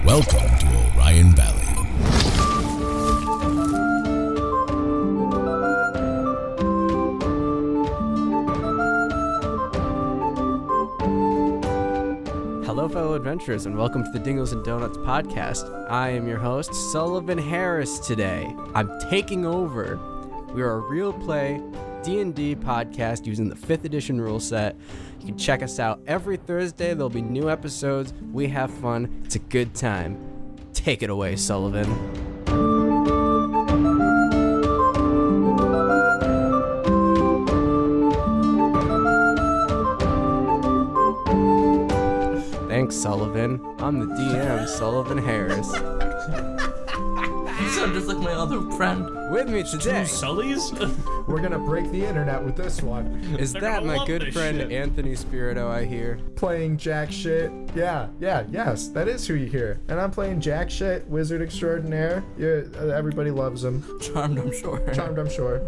Welcome to Orion Valley. Hello, fellow adventurers, and welcome to the Dingles and Donuts podcast. I am your host, Sullivan Harris. Today, I'm taking over. We are a real play D&D podcast using the 5th edition rule set. You can check us out every Thursday. There'll be new episodes. We have fun. It's a good time. Take it away, Sullivan. Thanks, Sullivan. I'm the DM, Sullivan Harris. You sound just like my other friend. With me today, Sullys? We're gonna break the internet with this one. is They're that gonna my love good this friend shit. Anthony Spirito, I hear. Playing jack shit. Yes, that is who you hear. And I'm playing jack shit, wizard extraordinaire. Yeah, everybody loves him. Charmed, I'm sure. Charmed, I'm sure.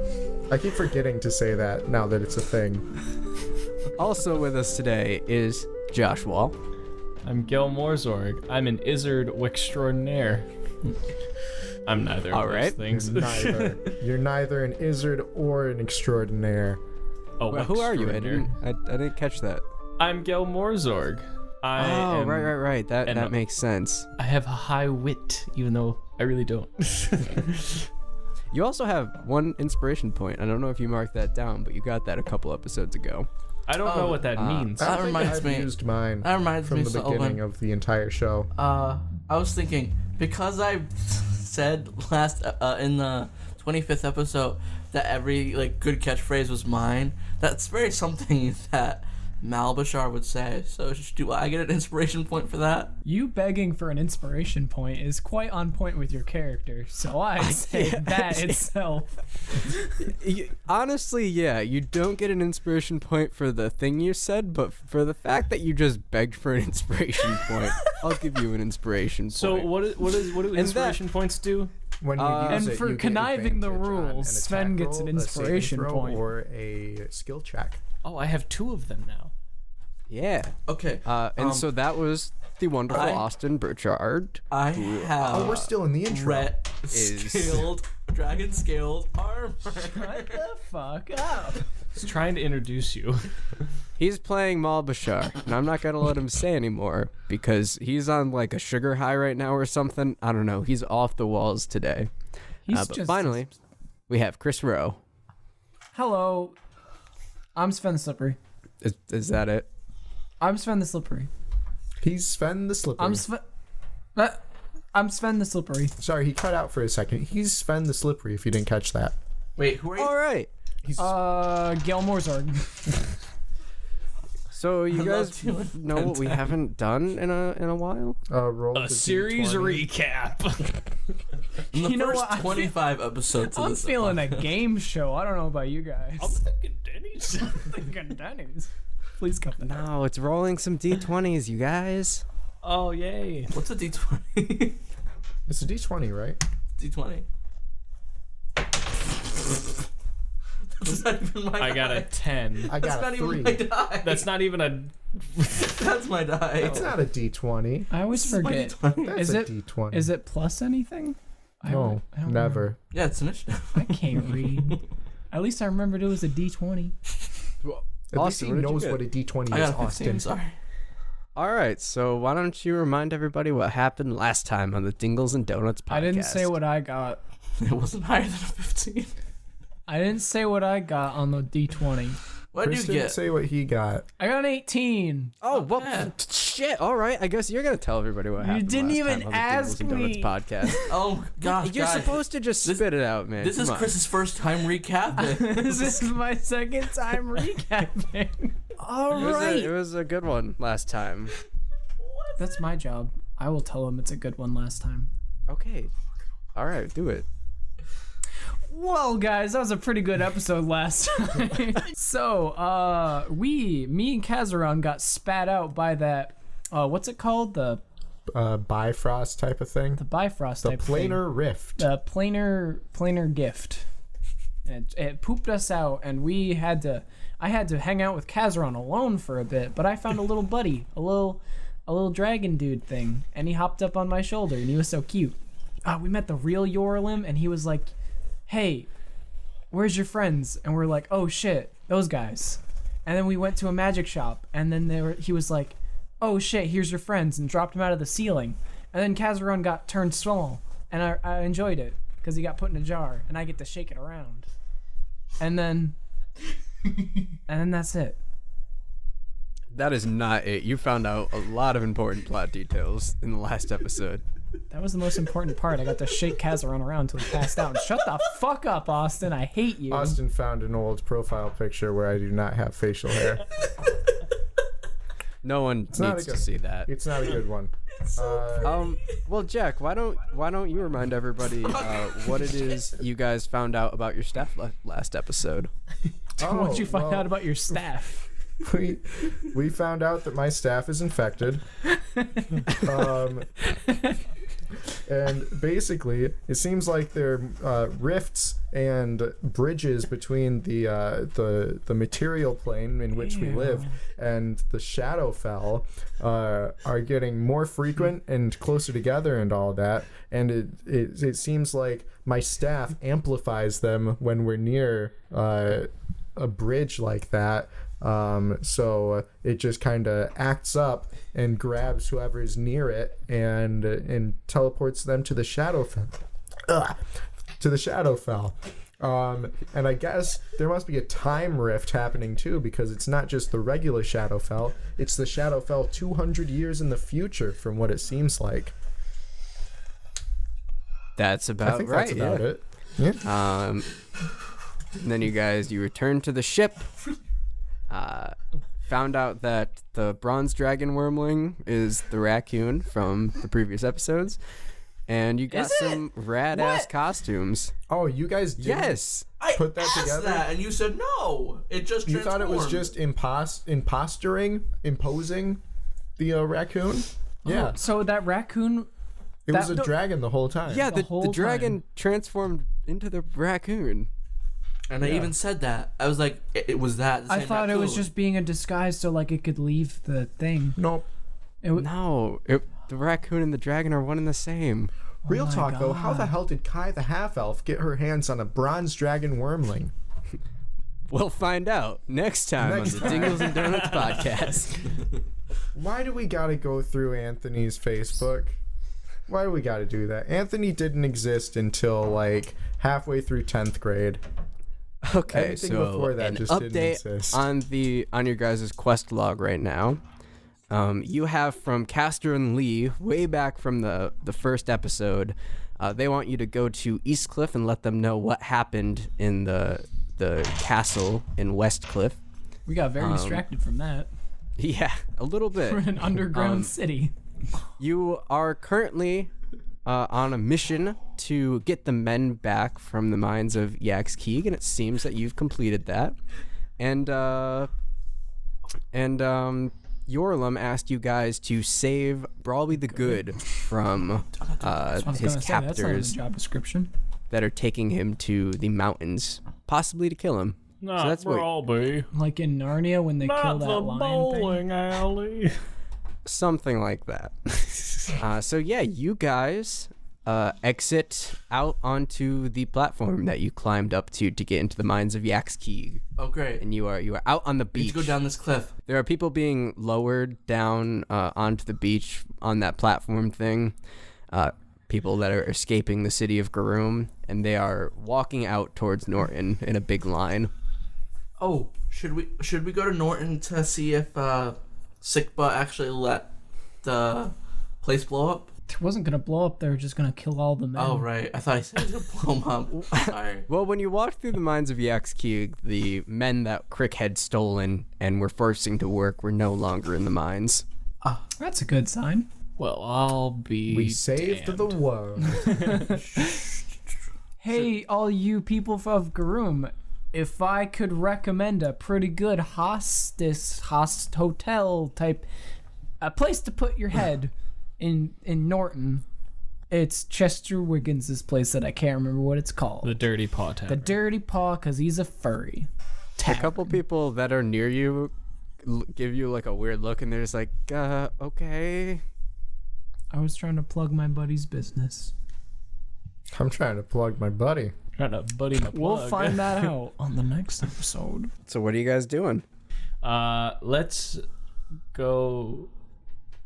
I keep forgetting to say that now that it's a thing. Also with us today is Josh Wall. I'm Gil Morzorg. I'm an Izzard extraordinaire. I'm neither All of those right. things. You're neither an izzard or an extraordinaire. Oh, Well, who are you? extraordinaire. I didn't catch that. I'm Gil Morzorg. Right. That and, makes sense. I have a high wit, even though I really don't. You also have one inspiration point. I don't know if you marked that down, but you got that a couple episodes ago. I don't know what that means. I That think reminds I've me- used mine That reminds from me, the Sullivan. beginning of the entire show. I was thinking, because I said last in the 25th episode that every good catchphrase was mine. That's very something that Malbashar would say. So do I get an inspiration point for that? You begging for an inspiration point is quite on point with your character, so I say that itself. Honestly, yeah, you don't get an inspiration point for the thing you said, but for the fact that you just begged for an inspiration point, I'll give you an inspiration point. So what do inspiration points do? When you And use it, for you get conniving the advantage on an rules, Sven attack gets an roll, a saving inspiration throw, point. or a skill check. Oh, I have 2 of them now. Yeah. Okay. And so that was the wonderful I- Austin Burchard. I have Oh, we're still in the intro. red scaled, dragon scaled armor. Shut the fuck up. He's trying to introduce you. He's playing Malbashar, and I'm not gonna let him say anymore because he's on like a sugar high right now or something. I don't know. He's off the walls today. He's But just finally, we have Chris Rowe. Hello. I'm Sven the Slippery. Is that it? I'm Sven the Slippery. He's Sven the Slippery. I'm Sven the Slippery. Sorry, he cut out for a second. He's Sven the Slippery, if you didn't catch that. Wait, who are you? All right. He's Gail Morzorg. So you I guys love doing know what we pen haven't done in a while? roll A the series D20. recap. In the You know first what? I feel- 25 episodes of I'm this. feeling a game show. I don't know about you guys. I'm thinking Denny's. thinking Denny's. Please come. No, it's rolling some D20s, you guys. Oh, yay. What's a D20? It's a D20, right? D20. That's not even my I got a die. 10. I That's got not a even 3. my die. That's not even a... That's my die. It's not a D20. I always This is my forget. D20. That's Is a it- D20. Is it plus anything? No, I don't never. Yeah, it's initiative. I can't read. At least I remembered it was a D20. At least Austin, he what did you knows get? what a D20 I is, got a 15, Austin. sorry. All right, so why don't you remind everybody what happened last time on the Dingles and Donuts podcast? I didn't say what I got. It wasn't higher than a 15. I didn't say what I got on the D20. What did Chris you didn't get? say what he got. I got an 18. Oh, well, Yeah. shit. All right, I guess you're gonna tell everybody what happened. didn't last even time on the ask Dingles and Donuts me. podcast. Oh, gosh, You're guys. supposed to just spit it out, man. This is Come on. Chris's first time recapping. This is my second time recapping. All right. It was a good one last time. That's my job. I will tell him it's a good one last time. Okay. All right, do it. Well, guys, that was a pretty good episode last time. So, me and Kazaron got spat out by that, what's it called? The Bifrost type of thing. Bifrost The type thing. planar rift. The planar gift. It pooped us out, and I had to hang out with Kazaron alone for a bit, but I found a little buddy, a little a little dragon dude thing, and he hopped up on my shoulder, and he was so cute. We met the real Yorlim, and he was like, hey, where's your friends? And we're like, oh shit, those guys. And then we went to a magic shop, and then he was like, oh shit, here's your friends, and dropped him out of the ceiling. And then Kazaron got turned small, and I enjoyed it, because he got put in a jar, and I get to shake it around. And then that's it. That is not it. You found out a lot of important plot details in the last episode. That was the most important part. I got to shake Kazaron around until he passed out. And shut the fuck up, Austin. I hate you. Austin found an old profile picture where I do not have facial hair. No one needs to see that. It's not a good one. Well, Jack, why don't you remind everybody what it is you guys found out about your staff last episode? What'd you find out about your staff? We found out that my staff is infected. And basically, it seems like there are rifts and bridges between the material plane in which we live and the Shadowfell are getting more frequent and closer together and all that. And it seems like my staff amplifies them when we're near a bridge like that. So it just kind of acts up and grabs whoever is near it and teleports them to the Shadowfell. To the Shadowfell. And I guess there must be a time rift happening too, because it's not just the regular Shadowfell, it's the Shadowfell 200 years in the future from what it seems like. That's about I think right. that's about it. Yeah. And then you returned to the ship. Found out that the bronze dragon wormling is the raccoon from the previous episodes, and you got some rad ass costumes. Oh, you guys did put that I asked together? that, and you said no. It just You thought it was transformed. just imposing the raccoon? Yeah. So that raccoon... It was a dragon the whole time. Yeah, The the whole dragon transformed into the raccoon. And I even said that. I was like, it was that. The I same thought it was raccoon. just being a disguise so like it could leave the thing. Nope. No, the raccoon and the dragon are one and the same. Real my talk though, how the God. hell did Kai the half-elf get her hands on a bronze dragon wormling? We'll find out next time on the Dingles and Donuts podcast. Why do we gotta go through Anthony's Facebook? Why do we gotta do that? Anthony didn't exist until like halfway through 10th grade. Okay, Everything so before that an just didn't update exist. on your guys' quest log right now. You have from Castor and Lee, way back from the first episode, they want you to go to Eastcliff and let them know what happened in the castle in Westcliff. We got very distracted from that. Yeah, a little bit. We're in an underground city. You are currently on a mission to get the men back from the mines of Yaxkeeg, and it seems that you've completed that. And Yorlum asked you guys to save Brawlby the Good from his That's not in the captors job description. that are taking him to the mountains, possibly to kill him. Not so that's what, Brawlby. Like in Narnia when they kill Not that the lion bowling thing. alley. something like that. So yeah, you guys exit out onto the platform that you climbed up to get into the mines of Yaxkeeg. Oh, great. And you are out on the We beach. need to go down this cliff. There are people being lowered down onto the beach on that platform thing. People that are escaping the city of Garoom, and they are walking out towards Norton in a big line. Oh, should we go to Norton to see if Sickba actually let the place blow up? It wasn't gonna blow up. They were just gonna kill all the men. Oh, right. I thought he said he was gonna blow them up. Sorry. Well, when you walked through the mines of Yaxkeeg, the men that Crick had stolen and were forcing to work were no longer in the mines. That's a good sign. Well, I'll be. We saved damned. the world. Hey, all you people of Garoom, if I could recommend a pretty good hotel type, a place to put your head in Norton, it's Chester Wiggins' place that I can't remember what it's called. The Dirty Paw Tavern. The Dirty Paw, because he's a furry. A couple people that are near you give you like a weird look, and they're just like, okay. I was trying to plug my buddy's business. I'm trying to plug my buddy. Trying to buddy my plug. We'll find that out on the next episode. So what are you guys doing? Let's go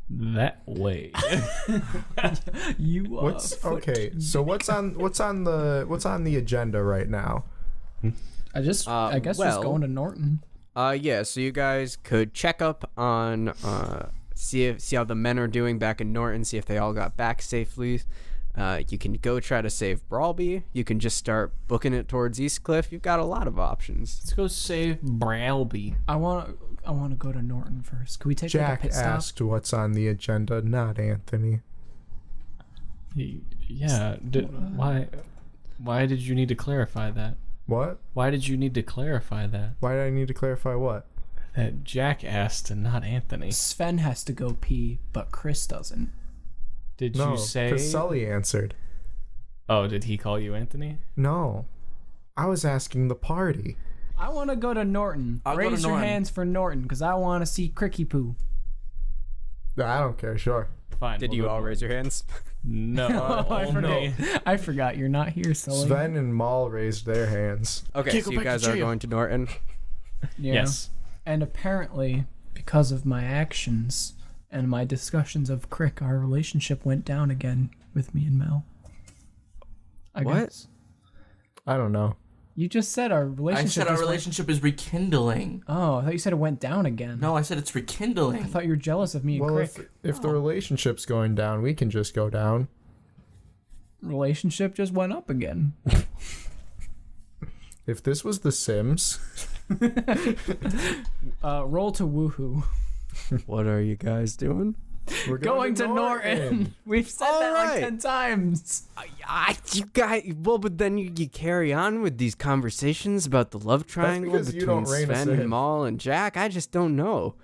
that way. You are. Okay? So what's on the agenda right now? I guess just going to Norton. Yeah, so you guys could check up on see how the men are doing back in Norton, see if they all got back safely. You can go try to save Brawlby. You can just start booking it towards Eastcliff. You've got a lot of options. Let's go save Brawlby. I want to go to Norton first. Can we take like, a Jack pit stop? asked what's on the agenda, not Anthony. Yeah. Why did you need to clarify that? What? Why did you need to clarify that? Why did I need to clarify what? That Jack asked and not Anthony. Sven has to go pee, but Chris doesn't. Did No, you say? because Sully answered. Oh, did he call you Anthony? No, I was asking the party. I want to go to Norton. I'll go to Raise your Norton. hands for Norton, because I want to see Cricky Poo. I don't care. Sure. Fine. Did we'll you go all for it. raise your hands? No. I forgot you're not here, Sully. Sven and Maul raised their hands. Okay, Can't so go you back to guys are jail. going to Norton. Yeah. Yes. And apparently, because of my actions and my discussions of Crick, our relationship went down again with me and Mel. I What? guess. I don't know. You just said our I relationship. said our just went- relationship is rekindling. Oh, I thought you said it went down again. No, I said it's rekindling. I thought you were jealous of me and Well, Crick. if the relationship's going down, we can just go down. Relationship just went up again. If this was The Sims, Roll to woohoo. What are you guys doing? we're Going to Norton. We've said that like Alright. 10 times. You guys, well, but then you carry on with these conversations about the love triangle because you between don't rein us Sven and in. Maul and Jack. I just don't know.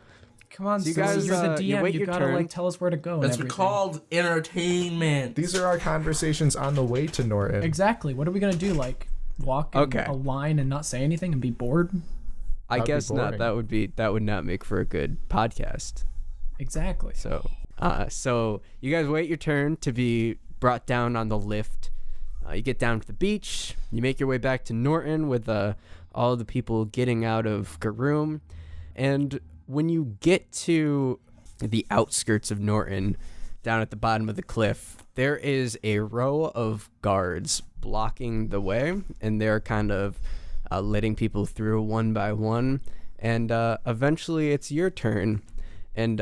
Come on, So you Sully, guys, you're the you DM. wait You your gotta turn. like tell us where to go. and That's everything. called entertainment. These are our conversations on the way to Norton. Exactly. What are we gonna do? Like walk in Okay. a line and not say anything and be bored? I That'd be guess not. boring. That would not make for a good podcast. Exactly. So you guys wait your turn to be brought down on the lift. You get down to the beach. You make your way back to Norton with all the people getting out of Garoom. And when you get to the outskirts of Norton, down at the bottom of the cliff, there is a row of guards blocking the way, and they're kind of letting people through one by one. And eventually it's your turn. And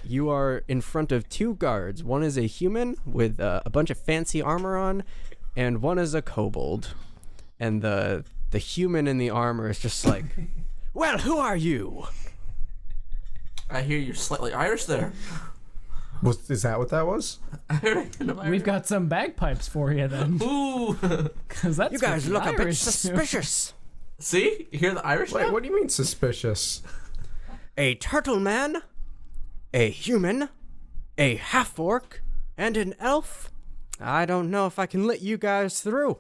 you are in front of two guards. One is a human with a bunch of fancy armor on, and one is a kobold. And the human in the armor is just like, well, who are you? I hear you're slightly Irish there. Is that what that was? I heard it in America. We've got some bagpipes for you then, Ooh. because that's You guys what look the a bit Irish do. suspicious. See? You hear the Irish Wait, now? what do you mean suspicious? A turtle man, a human, a half-orc, and an elf? I don't know if I can let you guys through.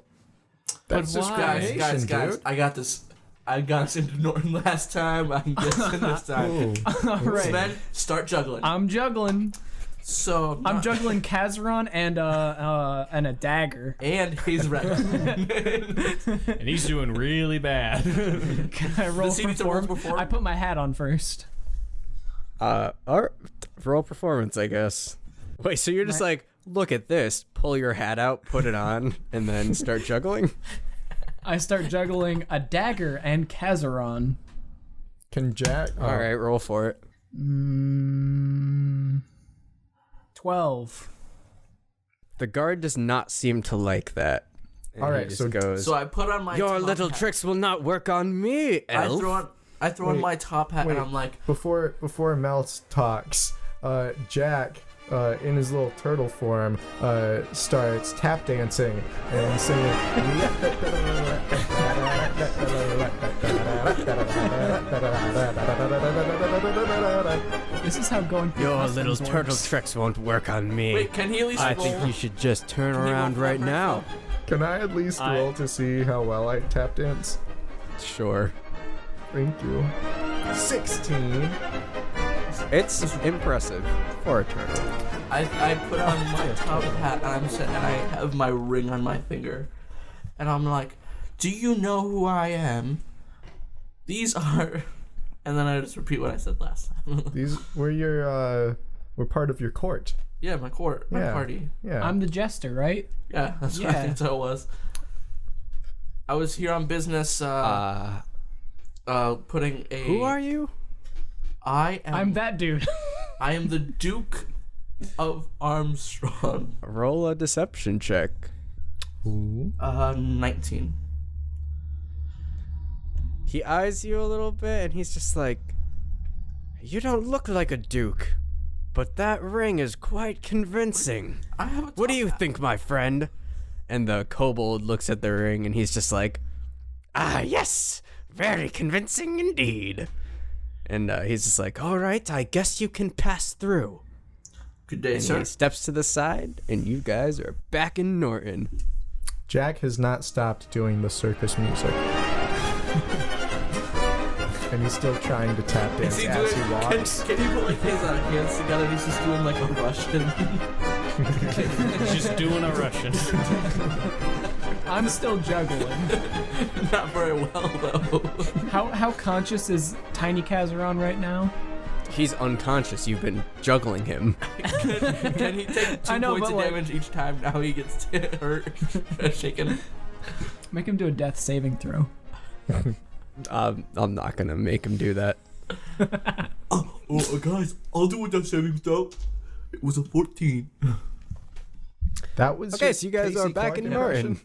That's Guys, discrimination, guys, dude. I got this. I got us into Norton last time. I can get us in this time. Ooh. All right. Sven, start juggling. I'm juggling. So I'm juggling Kazaron and a dagger. And he's right. And he's doing really bad. Can I roll Does he need to roll to perform? perform? I put my hat on first. Roll performance, I guess. Wait, so you're just like, look at this, pull your hat out, put it on, and then start juggling? I start juggling a dagger and Kazaron. Can Jack? Oh, All right, roll for it. 12. The guard does not seem to like that. And All he right, just so- goes, So I put on my your top little hat. tricks will not work on me, elf. I throw on Wait, my top hat wait. and I'm like, Before Mel talks, Jack, in his little turtle form, starts tap dancing and singing. This is how going through Your customs little turtle works. tricks won't work on me. wait, can he at least I roll? think you should just turn Can he roll around for right that now. Can I at least roll to see how well I tap dance? Sure. Thank you. 16. It's impressive for a turtle. I put on my top hat and I have my ring on my finger, and I'm like, "Do you know who I am? These are," and then I just repeat what I said last time. These were part of your court. Yeah, my party. Yeah. I'm the jester, right? Yeah, that's what I think so it was. I was here on business. Putting a. Who are you? I'm that dude. I am the Duke of Armstrong. Roll a deception check. Ooh. 19. He eyes you a little bit, and he's just like, "You don't look like a duke, but that ring is quite convincing. I have a What do top you hat. think, my friend?" And the kobold looks at the ring, and he's just like, "Ah, yes, very convincing indeed." And he's just like, "All right, I guess you can pass through." Good day, And sir. he steps to the side, and you guys are back in Norton. Jack has not stopped doing the circus music. And he's still trying to tap dance as he walks. Can you put like his hands together and he's just doing like a Russian? Just doing a Russian. I'm still juggling. Not very well though. How conscious is Tiny Kazaron right now? He's unconscious. You've been juggling him. Can he take 2 I know, points but, of like- damage each time now he gets hurt? Shaken. Make him do a death saving throw. I'm not gonna make him do that. Oh, guys, I'll do a death saving throw. It was a 14. That was Okay, your so you guys Casey are back Clark in impression?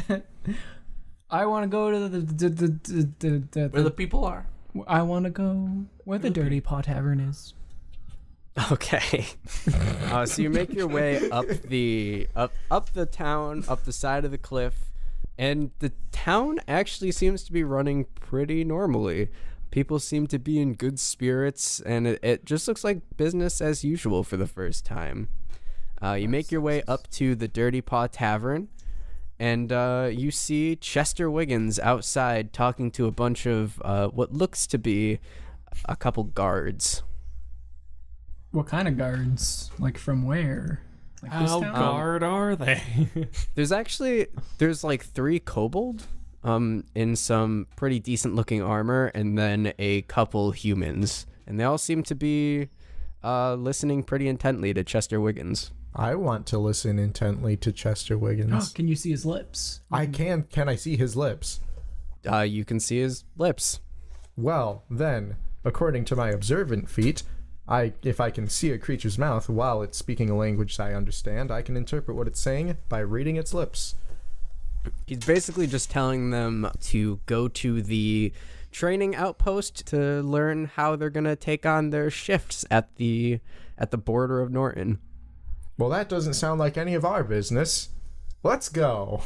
Norton. I want to go to the Where the people are. I want to go where the Dirty Paw Tavern is. Okay. So you make your way up the town, up the side of the cliff, and the town actually seems to be running pretty normally. People seem to be in good spirits, and it just looks like business as usual for the first time. You make your way up to the Dirty Paw Tavern, and you see Chester Wiggins outside talking to a bunch of what looks to be a couple guards. What kind of guards? Like from where? Like this How town? guard are they? There's like 3 kobold in some pretty decent looking armor, and then a couple humans, and they all seem to be listening pretty intently to Chester Wiggins. I want to listen intently to Chester Wiggins. Can you see his lips? I can. Can I see his lips? You can see his lips. Well, then, according to my observant feat, if I can see a creature's mouth while it's speaking a language I understand, I can interpret what it's saying by reading its lips. He's basically just telling them to go to the training outpost to learn how they're gonna take on their shifts at the border of Norton. Well, that doesn't sound like any of our business. Let's go.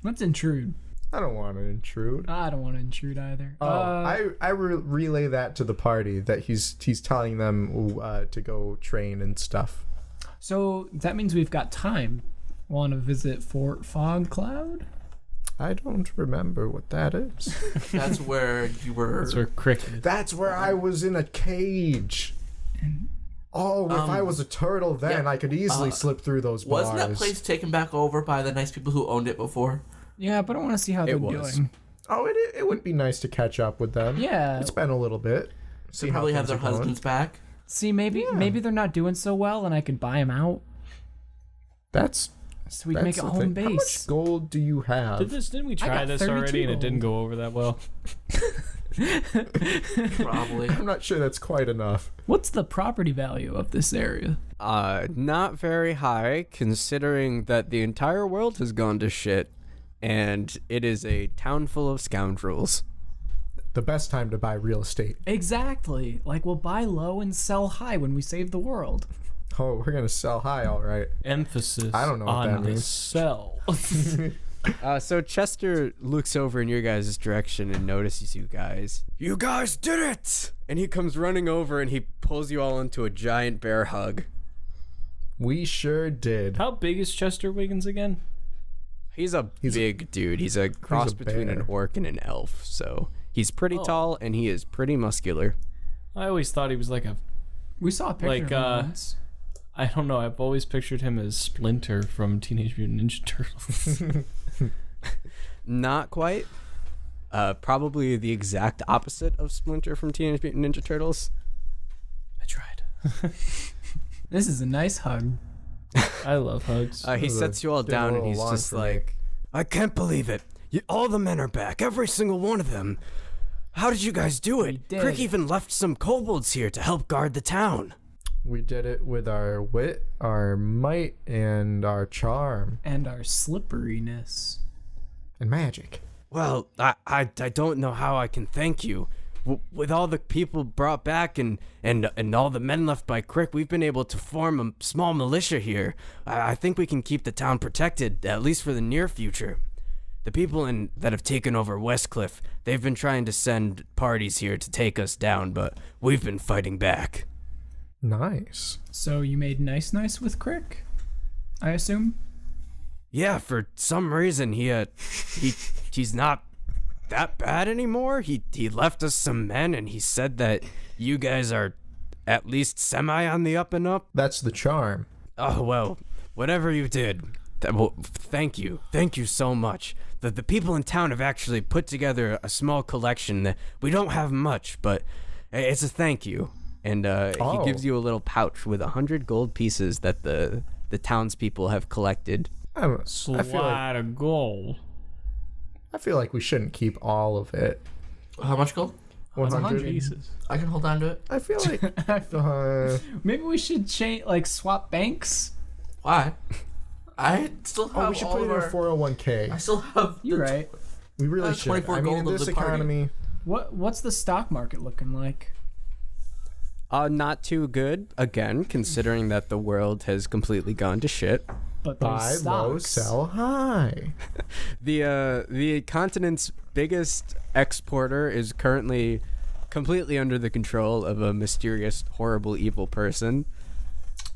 Let's intrude. I don't want to intrude. I don't want to intrude either. I relay that to the party that he's telling them to go train and stuff. So that means we've got time. Want to visit Fort Fog Cloud? I don't remember what that is. That's where you were. That's where cricket. That's where I was in a cage. Oh, if I was a turtle then, yeah, I could easily slip through those bars. Wasn't that place taken back over by the nice people who owned it before? Yeah, but I want to see how they're was. doing. Oh, it would be nice to catch up with them. Yeah. It's been a little bit. See They how probably have things their are going. husbands back. See, maybe they're not doing so well, and I could buy them out, That's so we can make that's a the home thing. How much base. gold do you have? Didn't we I try got this 32 already and it gold. didn't go over that well? Probably. I'm not sure that's quite enough. What's the property value of this area? Not very high, considering that the entire world has gone to shit, and it is a town full of scoundrels. The best time to buy real estate. Exactly. Like, we'll buy low and sell high when we save the world. Oh, we're gonna sell high, all right. Emphasis I don't know what on that the means. sell. So Chester looks over in your guys' direction and notices you guys. You guys did it! And he comes running over and he pulls you all into a giant bear hug. We sure did. How big is Chester Wiggins again? He's a big dude. He's a cross between an bear. orc and an elf, so He's pretty tall and he is pretty muscular. I always thought he was like a. We saw a picture of him once. I don't know. I've always pictured him as Splinter from Teenage Mutant Ninja Turtles. Not quite. Probably the exact opposite of Splinter from Teenage Mutant Ninja Turtles. I tried. This is a nice hug. I love hugs. He sets you all down and he's just like, I can't believe it. All the men are back. Every single one of them. How did you guys do it? Crick even left some kobolds here to help guard the town. We did it with our wit, our might, and our charm. And our slipperiness. And magic. Well, I don't know how I can thank you. With all the people brought back and all the men left by Crick, we've been able to form a small militia here. I think we can keep the town protected, at least for the near future. The people that have taken over Westcliff, they've been trying to send parties here to take us down, but we've been fighting back. Nice. So you made nice with Crick, I assume? Yeah, for some reason he's not that bad anymore. He left us some men and he said that you guys are at least semi on the up and up. That's the charm. Oh, well, whatever you did, thank you. Thank you so much. The people in town have actually put together a small collection that we don't have much, but it's a thank you. And he gives you a little pouch with 100 gold pieces that the townspeople have collected. Slide of gold. I feel like we shouldn't keep all of it. How much gold? 100 pieces. I can hold on to it. I feel like Maybe we should swap banks. Why? I still have we should all put it of in a our... 401k. I still have... You're right. We really should. 24 I mean, in gold of this the party. economy, What's the stock market looking like? Not too good, again, considering that the world has completely gone to shit. But buy those low, stocks. sell high. The continent's biggest exporter is currently completely under the control of a mysterious, horrible, evil person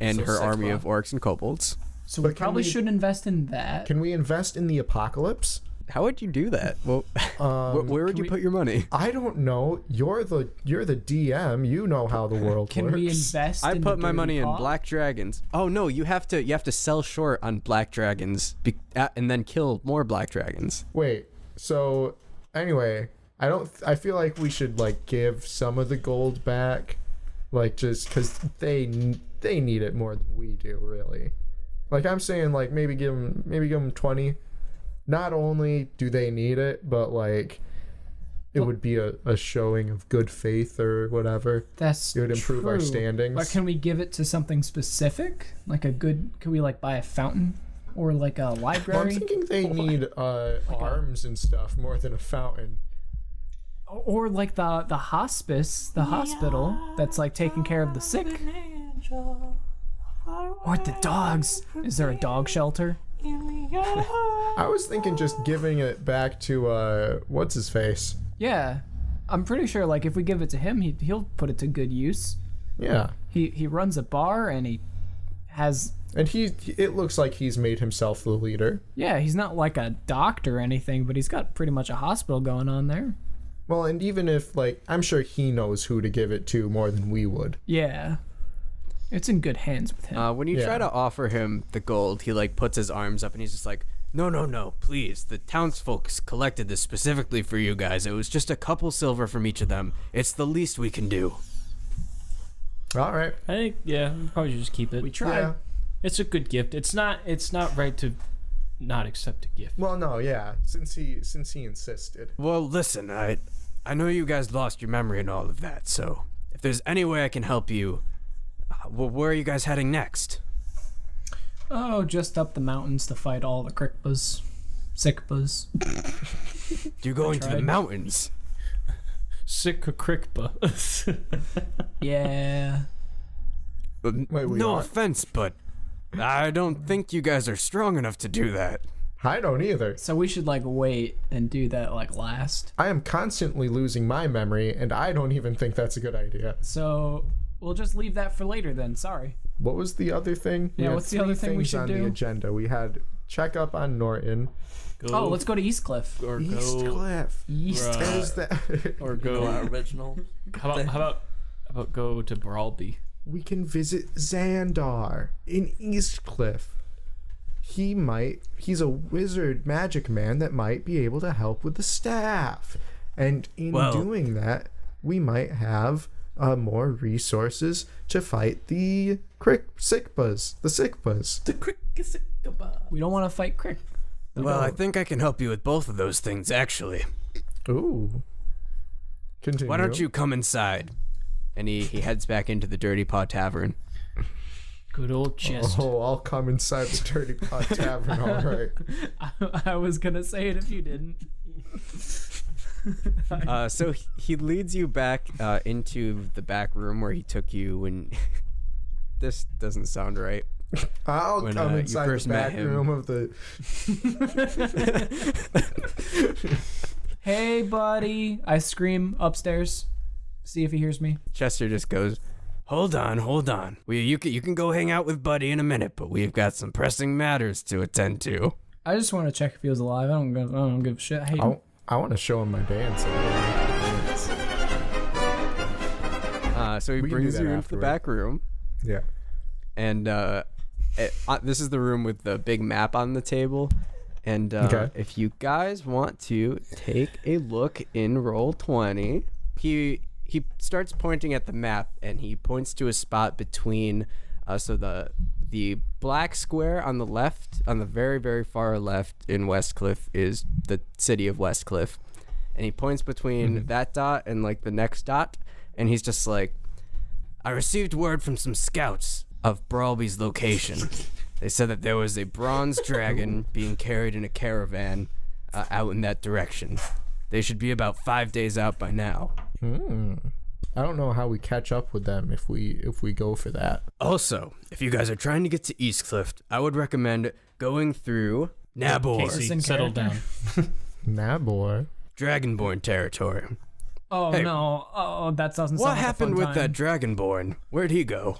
and So her sex army bomb. of orcs and kobolds. So But we can probably we- should invest in that. Can we invest in the apocalypse? How would you do that? Well, where would you put your money? I don't know. You're the DM. You know how the world Can works. we invest I in put the my dirty money in pot? black dragons. Oh no, you have to sell short on black dragons and then kill more black dragons. Wait. So anyway, I feel like we should give some of the gold back, just because they need it more than we do, really. I'm saying, maybe give them 20. Not only do they need it, but it would be a showing of good faith or whatever. That's It would improve our true. standings. But can we give it to something specific? Can we buy a fountain or a Well, library? I'm thinking they need arms and stuff more than a fountain. Or the hospice, the hospital that's taking care of the sick. Or the dogs. Is there a dog shelter? I was thinking just giving it back to what's his face. Yeah. I'm pretty sure if we give it to him, he'll put it to good use. Yeah. He runs a bar and he has And it looks like he's made himself the leader. yeah, he's not like a doctor or anything, but he's got pretty much a hospital going on there. Well, and even if I'm sure he knows who to give it to more than we would. Yeah. It's in good hands with him. When you try Yeah. to offer him the gold, he puts his arms up and he's just like, no, please. The townsfolk collected this specifically for you guys. It was just a couple silver from each of them. It's the least we can do. All right. I think we probably should just keep it. We tried. Yeah. It's a good gift. It's not right to not accept a gift. Well, no, yeah. Since he insisted. Well, listen, I know you guys lost your memory and all of that, so if there's any way I can help you, where are you guys heading next? Oh, just up the mountains to fight all the crickbas, sickbas. You're going to the tried. mountains. Sick-a-crickba. Yeah. Wait, we No are? offense, but I don't think you guys are strong enough to do that. I don't either. So we should wait and do that I last. am constantly losing my memory, and I don't even think that's a good idea. So we'll just leave that for later then. Sorry. What was the other thing? Yeah, We had what's the other three thing we things should on do? the agenda? We had check up on Norton. Oh, let's go to Eastcliff. Or go. Eastcliff. East. Right. There's that. Or Go go. original. How about go to Brawlby? We can visit Xandar in Eastcliff. He's a wizard magic man that might be able to help with the staff. And in doing that, we might have more resources to fight the Sikbas. We don't want to fight Crick. Well, I think I can help you with both of those things, actually. Ooh. Continue. Why don't you come inside? And he heads back into the Dirty Paw Tavern. Good old chest. Oh, I'll come inside the Dirty Pot Tavern, all right. I was going to say it if you didn't. So he leads you back into the back room where he took you when... This doesn't sound right. I'll When, come you inside first the met back him. room of the... Hey, buddy. I scream upstairs. See if he hears me. Chester just goes, Hold on. You can go hang out with Buddy in a minute, but we've got some pressing matters to attend to. I just want to check if he was alive. I don't give a shit. I hate him. I want to show him my dance. So he We can do brings that you into the afterward. back room, Yeah. and this is the room with the big map on the table. And Okay. if you guys want to take a look in Roll20, he starts pointing at the map, and he points to a spot between so the black square on the left, on the very, very far left in Westcliff, is the city of Westcliff. And he points between that dot and like the next dot, and he's just like, I received word from some scouts of Brawlby's location. They said that there was a bronze dragon being carried in a caravan out in that direction. They should be about 5 days out by now. I don't know how we catch up with them if we go for that. Also, if you guys are trying to get to Eastcliff, I would recommend going through Nabor, Casey. in Settle character. down. Nah, boy. Dragonborn territory. Oh, Hey. no. Oh, that doesn't sound What like a happened fun with time. that Dragonborn? Where'd he go?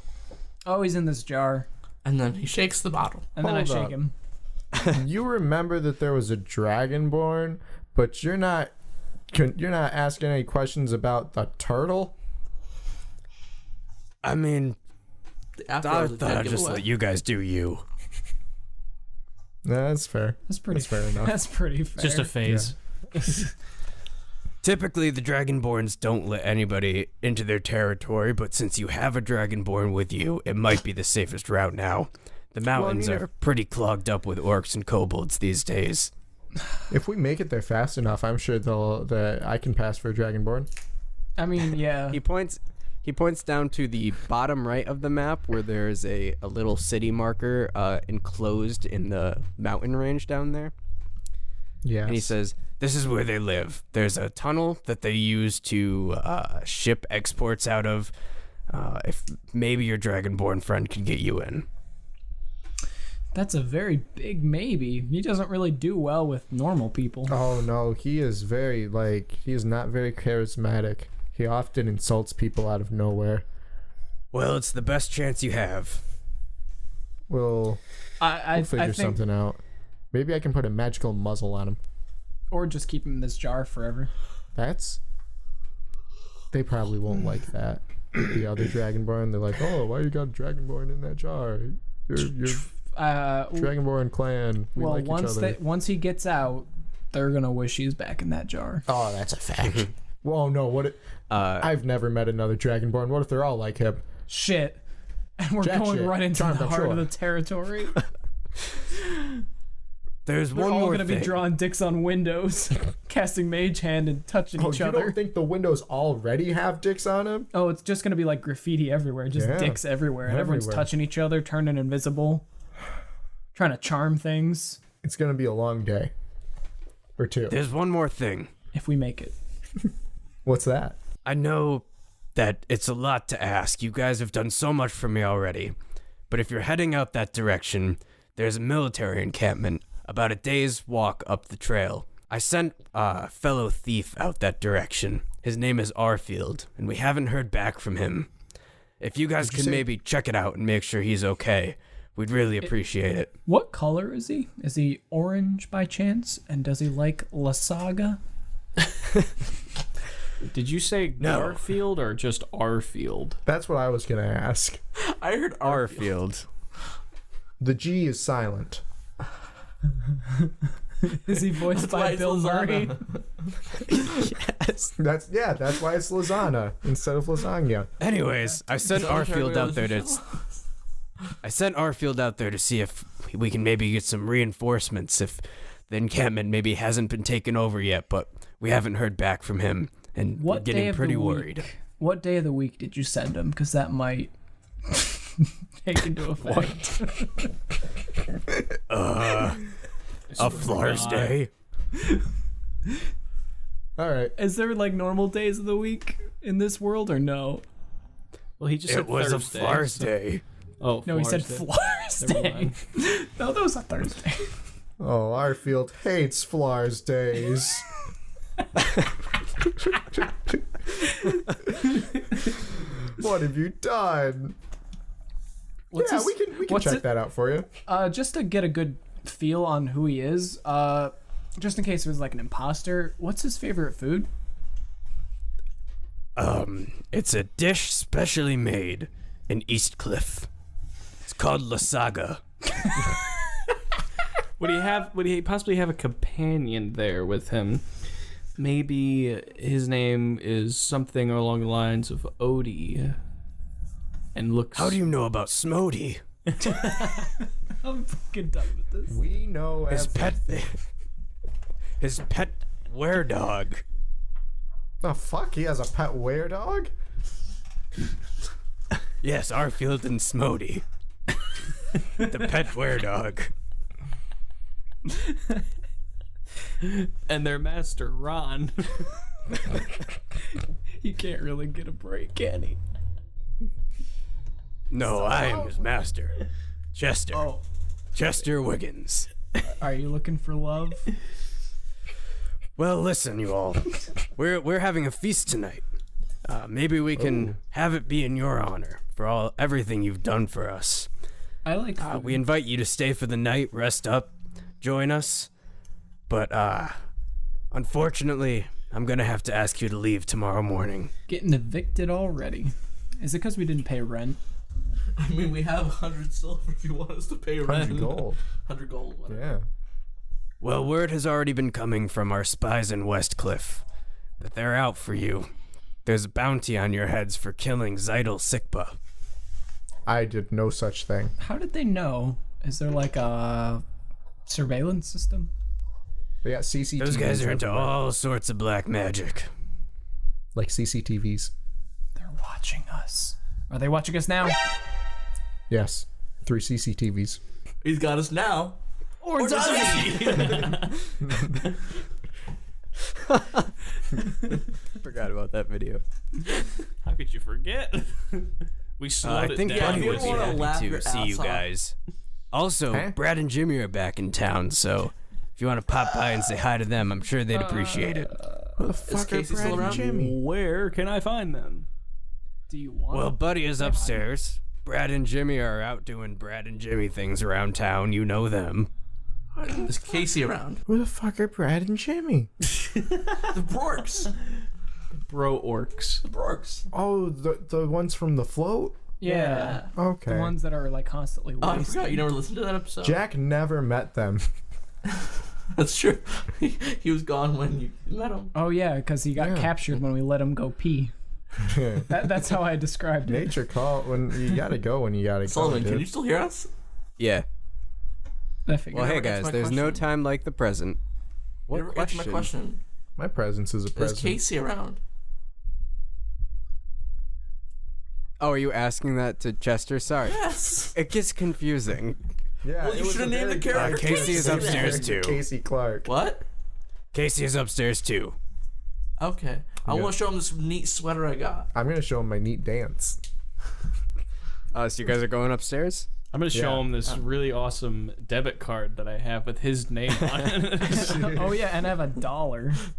Oh, he's in this jar. And then he shakes the bottle. And then I Hold shake up. him. You remember that there was a Dragonborn, but you're not asking any questions about the turtle? I mean, After I was a thought dead I'd just giveaway. let you guys do you. Nah, that's fair. That's pretty That's fair enough. That's pretty fair. Just a phase. Typically, the Dragonborns don't let anybody into their territory, but since you have a Dragonborn with you, it might be the safest route now. The mountains if- are pretty clogged up with orcs and kobolds these days. If we make it there fast enough, I'm sure that I can pass for a Dragonborn. I mean, yeah. He points down to the bottom right of the map where there's a little city marker enclosed in the mountain range down there. Yeah. And he says, this is where they live. There's a tunnel that they use to ship exports out of. If maybe your Dragonborn friend can get you in. That's a very big maybe. He doesn't really do well with normal people. Oh no, he is not very charismatic. He often insults people out of nowhere. Well, it's the best chance you have. We'll I figure think, something out. Maybe I can put a magical muzzle on him. or just keep him in this jar forever. They probably won't like that. The other Dragonborn, they're like, oh, why you got a Dragonborn in that jar? You're Dragonborn clan. We like each other. Once he gets out, they're gonna wish he's back in that jar. Oh, that's a fact. Whoa, no, I've never met another Dragonborn. What if they're all like him? Shit. And we're Jack going shit. right into Charmed, the I'm heart sure. of the territory. There's They're one all more gonna thing. be drawing dicks on windows, casting mage hand and touching Oh, each you other. don't think the windows already have dicks on them? Oh, it's just gonna be like graffiti everywhere, just Yeah. dicks everywhere, and everyone's Everywhere. touching each other, turning invisible, trying to charm things. It's gonna be a long day. Or two. There's one more thing. If we make it. What's that? I know that it's a lot to ask. You guys have done so much for me already. But if you're heading out that direction, there's a military encampment about a day's walk up the trail. I sent a fellow thief out that direction. His name is Arfield, and we haven't heard back from him. if you guys Did you could say- maybe check it out and make sure he's okay, we'd really appreciate it. What color is he? Is he orange by chance? And does he like La Saga? Did you say No. Garfield or just our field? That's what I was gonna ask. I heard Arfield. The G is silent. Is he voiced why by it's Bill Murray? Yes. That's why it's lasagna instead of lasagna. Anyways, I sent Is that what Arfield Terry out there to. was? I sent Arfield out there to see if we can maybe get some reinforcements. If the encampment maybe hasn't been taken over yet, but we haven't heard back from him, and we're What day getting of pretty the worried. week? What day of the week did you send him? Because that might take into effect. A Flars Day. All right. Is there like normal days of the week in this world or no? Well, he just It said was a Thursday, Flars so- Day. Oh, No, he said Flars Flars Day. Never Day. mind. No, that was a Thursday. Oh, Arfield hates Flars days. What have you done? What's Yeah, his- we can what's check it- that out for you. Just to get a good feel on who he is, just in case it was like an imposter, what's his favorite food? It's a dish specially made in East Cliff. It's called La Saga. Would he possibly have a companion there with him? Maybe his name is something along the lines of Odie. And looks. How do you know about Smody? I'm fucking done with this. We know His pet were-dog. The fuck? He has a pet were-dog? Yes, Arfield and Smody. The pet were-dog. And their master, Ron. You can't really get a break, can he? No, I am his master. Chester. Oh, Chester Wiggins. are you looking for love? Well, listen, you all. We're having a feast tonight. Maybe we can have it be in your honor for everything you've done for us. I like food. We invite you to stay for the night, rest up, join us. But unfortunately, I'm gonna have to ask you to leave tomorrow morning. Getting evicted already. Is it because we didn't pay rent? I mean, we have 100 silver if you want us to pay rent. 100 gold. 100 gold. Whatever. Yeah. Well, word has already been coming from our spies in Westcliff that they're out for you. There's a bounty on your heads for killing Zeidel Sikba. I did no such thing. How did they know? Is there like a surveillance system? They got CCTVs. Those guys are into everywhere. all sorts of black magic. Like CCTVs. They're watching us. Are they watching us now? Yes. 3 CCTVs. He's got us now. Or does he? Forgot about that video. How could you forget? We slowed I it think down. Buddy you would be wanna laugh happy your to see you ass off. guys. Also, Huh? Brad and Jimmy are back in town, so if you want to pop by and say hi to them, I'm sure they'd appreciate it. Who the fuck Casey still around? Where can I find them? Do you want? Well, Buddy is upstairs. Brad and Jimmy are out doing Brad and Jimmy things around town. You know them. Is Casey around? Who the fuck are Brad and Jimmy? The Brooks. Bro orcs. The Brooks. Oh, the ones from the float? yeah. Okay. The ones that are like constantly Oh, I wasted. forgot you never listened to that episode. Jack never met them. That's true. He was gone when you met him. Oh yeah, because he got Yeah. captured when we let him go pee. That's how I described it. Nature call when you gotta go when you gotta Sullivan, go. can dude. you still hear us? Yeah. I figured. Well, hey never answered guys, my there's no question. time like the present. You never answered my question. My presence is a Is present. Casey around? Oh, are you asking that to Chester? Sorry. Yes. It gets confusing. Yeah, Well, you it was should've a named very the good character idea. Casey is upstairs, too. Casey Clark. What? Casey is upstairs too. Okay. I Yeah. want to show him this neat sweater I got. I'm gonna show him my neat dance. So you guys are going upstairs? I'm gonna show Yeah. him this really awesome debit card that I have with his name on it Oh yeah, and I have $1.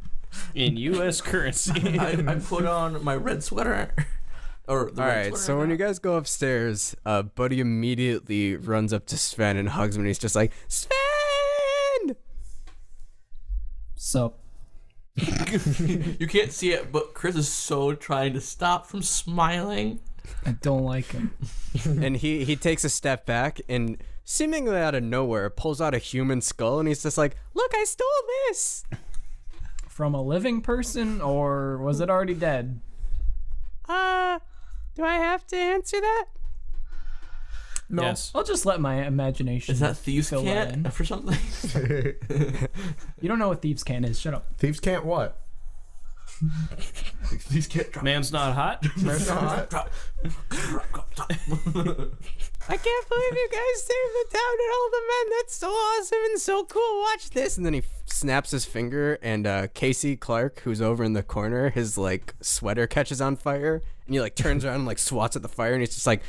in U.S. currency. I put on my red sweater Or the All red right, sweater so I when you got. guys go upstairs, Buddy immediately runs up to Sven and hugs him, and he's just like, Sven! So You can't see it, but Chris is so trying to stop from smiling. I don't like him. And he takes a step back and seemingly out of nowhere pulls out a human skull, and he's just like, look, I stole this! From a living person, or was it already dead? Do I have to answer that? No. Yes. I'll just let my imagination. Is that thieves fill that in. can't for something? You don't know what thieves' can is. Shut up. Thieves can't what? Thieves can't drop. Man's not hot. That's not. Drop. I can't believe you guys saved the town and all the men. That's so awesome and so cool. Watch this. And then he snaps his finger, and Casey Clark, who's over in the corner, his like sweater catches on fire, and he like turns around and like swats at the fire, and he's just like,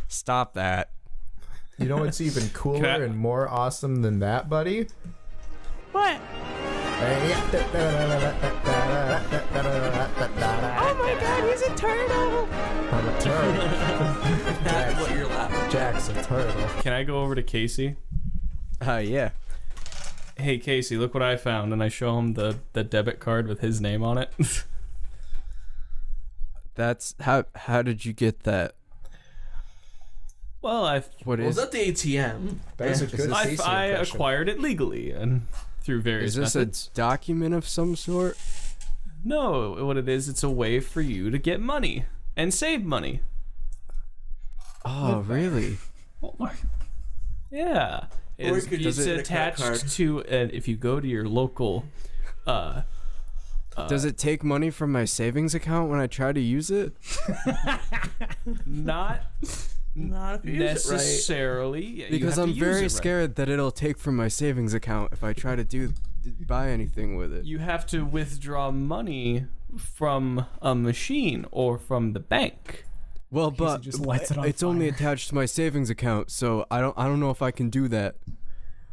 stop that. You know what's even cooler I- and more awesome than that, buddy? What? Oh my god, he's a turtle. I'm a turtle. That's what you're laughing. Jack's a turtle. Can I go over to Casey? Yeah. Hey Casey, look what I found, and I show him the debit card with his name on it. That's how did you get that? Well, What Was is that the ATM? That was a good Casey I impression. acquired it legally and through various Is this methods. a document of some sort? No, what it is, it's a way for you to get money and save money. Oh, really? Yeah. Or It's, you could use it's it in a credit card. attached to, if you go to your local, Does it take money from my savings account when I try to use it? not Not if you use it right. necessarily. You Because have to I'm use very it right. scared that it'll take from my savings account if I try to buy anything with it. You have to withdraw money from a machine or from the bank. Well, but just lights it on it's only fire. attached to my savings account, so I don't know if I can do that.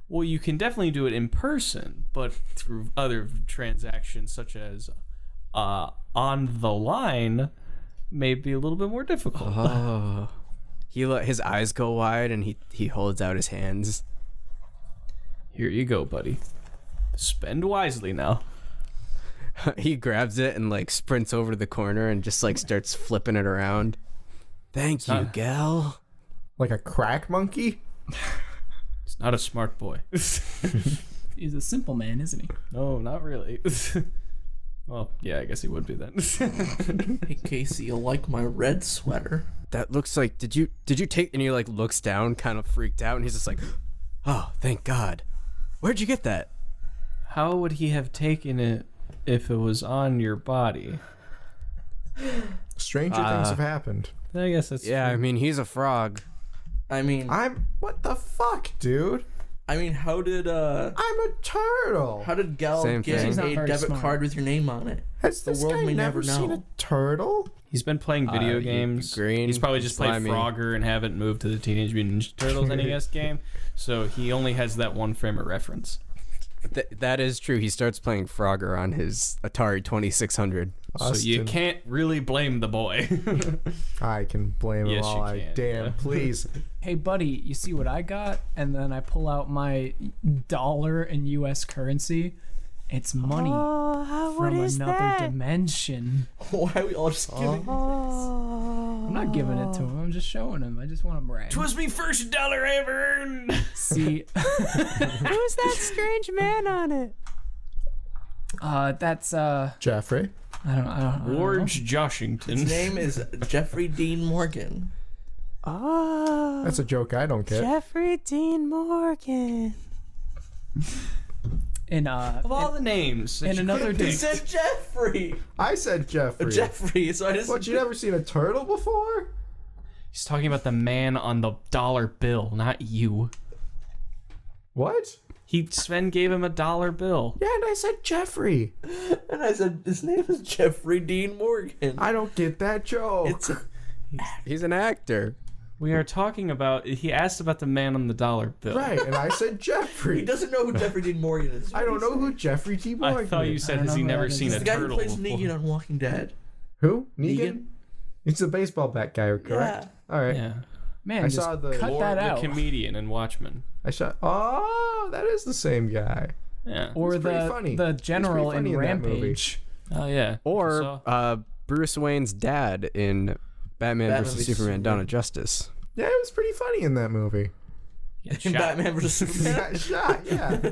Well, you can definitely do it in person, but through other transactions such as on the line may be a little bit more difficult. Oh. His eyes go wide and he holds out his hands. Here you go, buddy. Spend wisely now. He grabs it and like sprints over to the corner and just like starts flipping it around. Thank you, gal. Like a crack monkey? He's not a smart boy. He's a simple man, isn't he? No, not really. Well, yeah, I guess he would be then. Hey Casey, you'll like my red sweater. That looks like did you take, and he like looks down kind of freaked out, and he's just like, oh, thank God. Where'd you get that? How would he have taken it if it was on your body? Stranger things have happened. I guess that's Yeah, I true. mean, he's a frog. I mean, What the fuck, dude? how did I'm a turtle. how did Gal Same get thing. He's not a very debit smart. card with your name on it? Has the this world guy may never never seen know. a turtle? He's been playing video games. green, He's probably just slimy. played Frogger and haven't moved to the Teenage Mutant Ninja Turtles NES game, so he only has that one frame of reference. That is true. He starts playing Frogger on his Atari 2600. So you can't really blame the boy. I can blame him Yes, all you I can, damn yeah. please. Hey, buddy, you see what I got? And then I pull out my dollar in U.S. currency. It's money from another dimension. Why are we all just giving? I'm not giving it to him. I'm just showing him. I just want to brag. Twas me first dollar I ever earned. See, Who's that strange man on it? that's Jeffrey. I don't know. George Joshington. His name is Jeffrey Dean Morgan. Oh, That's a joke I don't get. Jeffrey Dean Morgan. In Of all the names, that in you another could've He day. picked. said Jeffrey. I said Jeffrey. Jeffrey. So I just. What, you never seen a turtle before? He's talking about the man on the dollar bill, not you. What? Sven gave him a dollar bill. Yeah, and I said Jeffrey. And I said his name is Jeffrey Dean Morgan. I don't get that joke. It's a, He's an actor. We are talking about. He asked about the man on the dollar bill. Right, and I said he Jeffrey. doesn't know who Jeffrey Dean Morgan is. I don't know who Jeffrey D. Morgan I thought you is. said I don't has know he who never that is. seen He's a the guy who turtle plays before? Negan on Walking Dead. Who? Negan? It's the baseball bat guy, correct? All right. Yeah. Man, I just saw the- cut Or that the out. comedian in Watchmen. Oh, that is the same guy. Yeah. Or He's pretty funny. the He's general pretty funny in in that movie. Rampage. Oh yeah. Or Bruce Wayne's dad in Batman vs. Superman: Dawn of Justice. Yeah, it was pretty funny in that movie. In Batman vs. He Superman. got shot, yeah.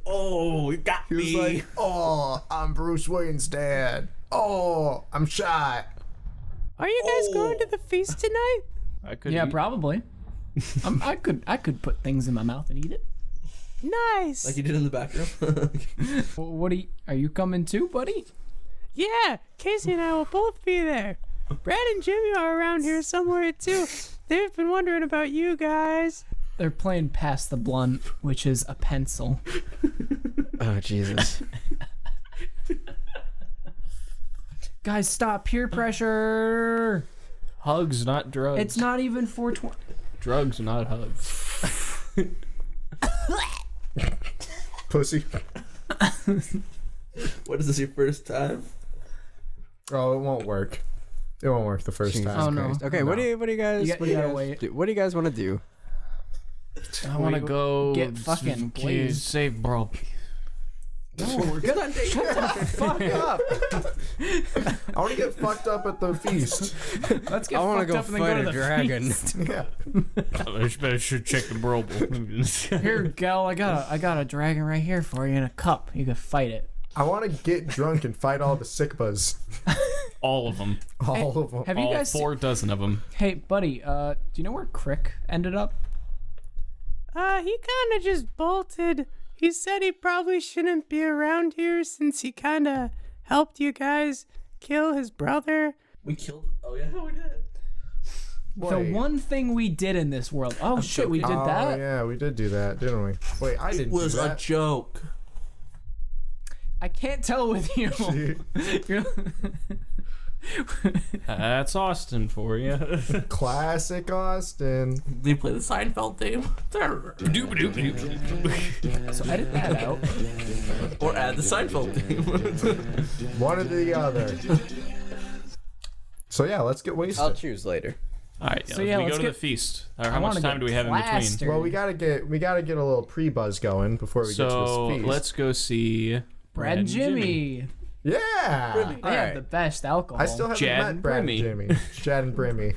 Oh, you got He was me. like, oh, I'm Bruce Wayne's dad. Oh, I'm shot. Are you guys going to the feast tonight? I could. Yeah, eat- probably. I could put things in my mouth and eat it. Nice. Like you did in the back room. What are you coming too, buddy? Yeah, Casey and I will both be there. Brad and Jimmy are around here somewhere too. They've been wondering about you guys. They're playing Pass the Blunt, which is a pencil. Oh, Jesus. Guys, stop peer pressure. Hugs, not drugs. It's not even 420. drugs, not hugs. Pussy. What is this, your first time? Oh, it won't work. It won't work the first Jesus time. Oh, no. Christ. Okay, what do you guys? You what do gotta guys wait. do? What do you guys want to do? I want to go Get fucking blazed. save bro. No, we're gonna shut the fuck up. I want to get fucked up at the feast. Let's get I want to fucked go up and then fight go a to the dragon. feast. Yeah. I should check the bro. Here, gal, I got a dragon right here for you in a cup. You can fight it. I want to get drunk and fight all the Sikbas. All of them. All of them. Have you All guys 4 dozen of them. Hey, buddy, do you know where Crick ended up? He kind of just bolted. He said he probably shouldn't be around here since he kind of helped you guys kill his brother. We killed. Oh yeah, we did. The Wait. one thing we did in this world. Oh shit, we did Oh, that. yeah, we did do that, didn't we? Wait, I didn't It was do a that. joke. I can't tell with you. You're- That's Austin for you. Classic Austin. We play the Seinfeld theme. so edit that out. Or add the Seinfeld theme. One or the other. So yeah, let's get wasted. I'll choose later. All right, So, yeah, we let's go to get- the feast. Or I how much wanna time get do we have in between? plastered. Well, we gotta get a little pre-buzz going before we get to So this feast. let's go see Brad and Jimmy. Yeah. They have Alright. the best alcohol. I still haven't Chad met and Brad Brimmy. and Jimmy. Chad and Brimmy.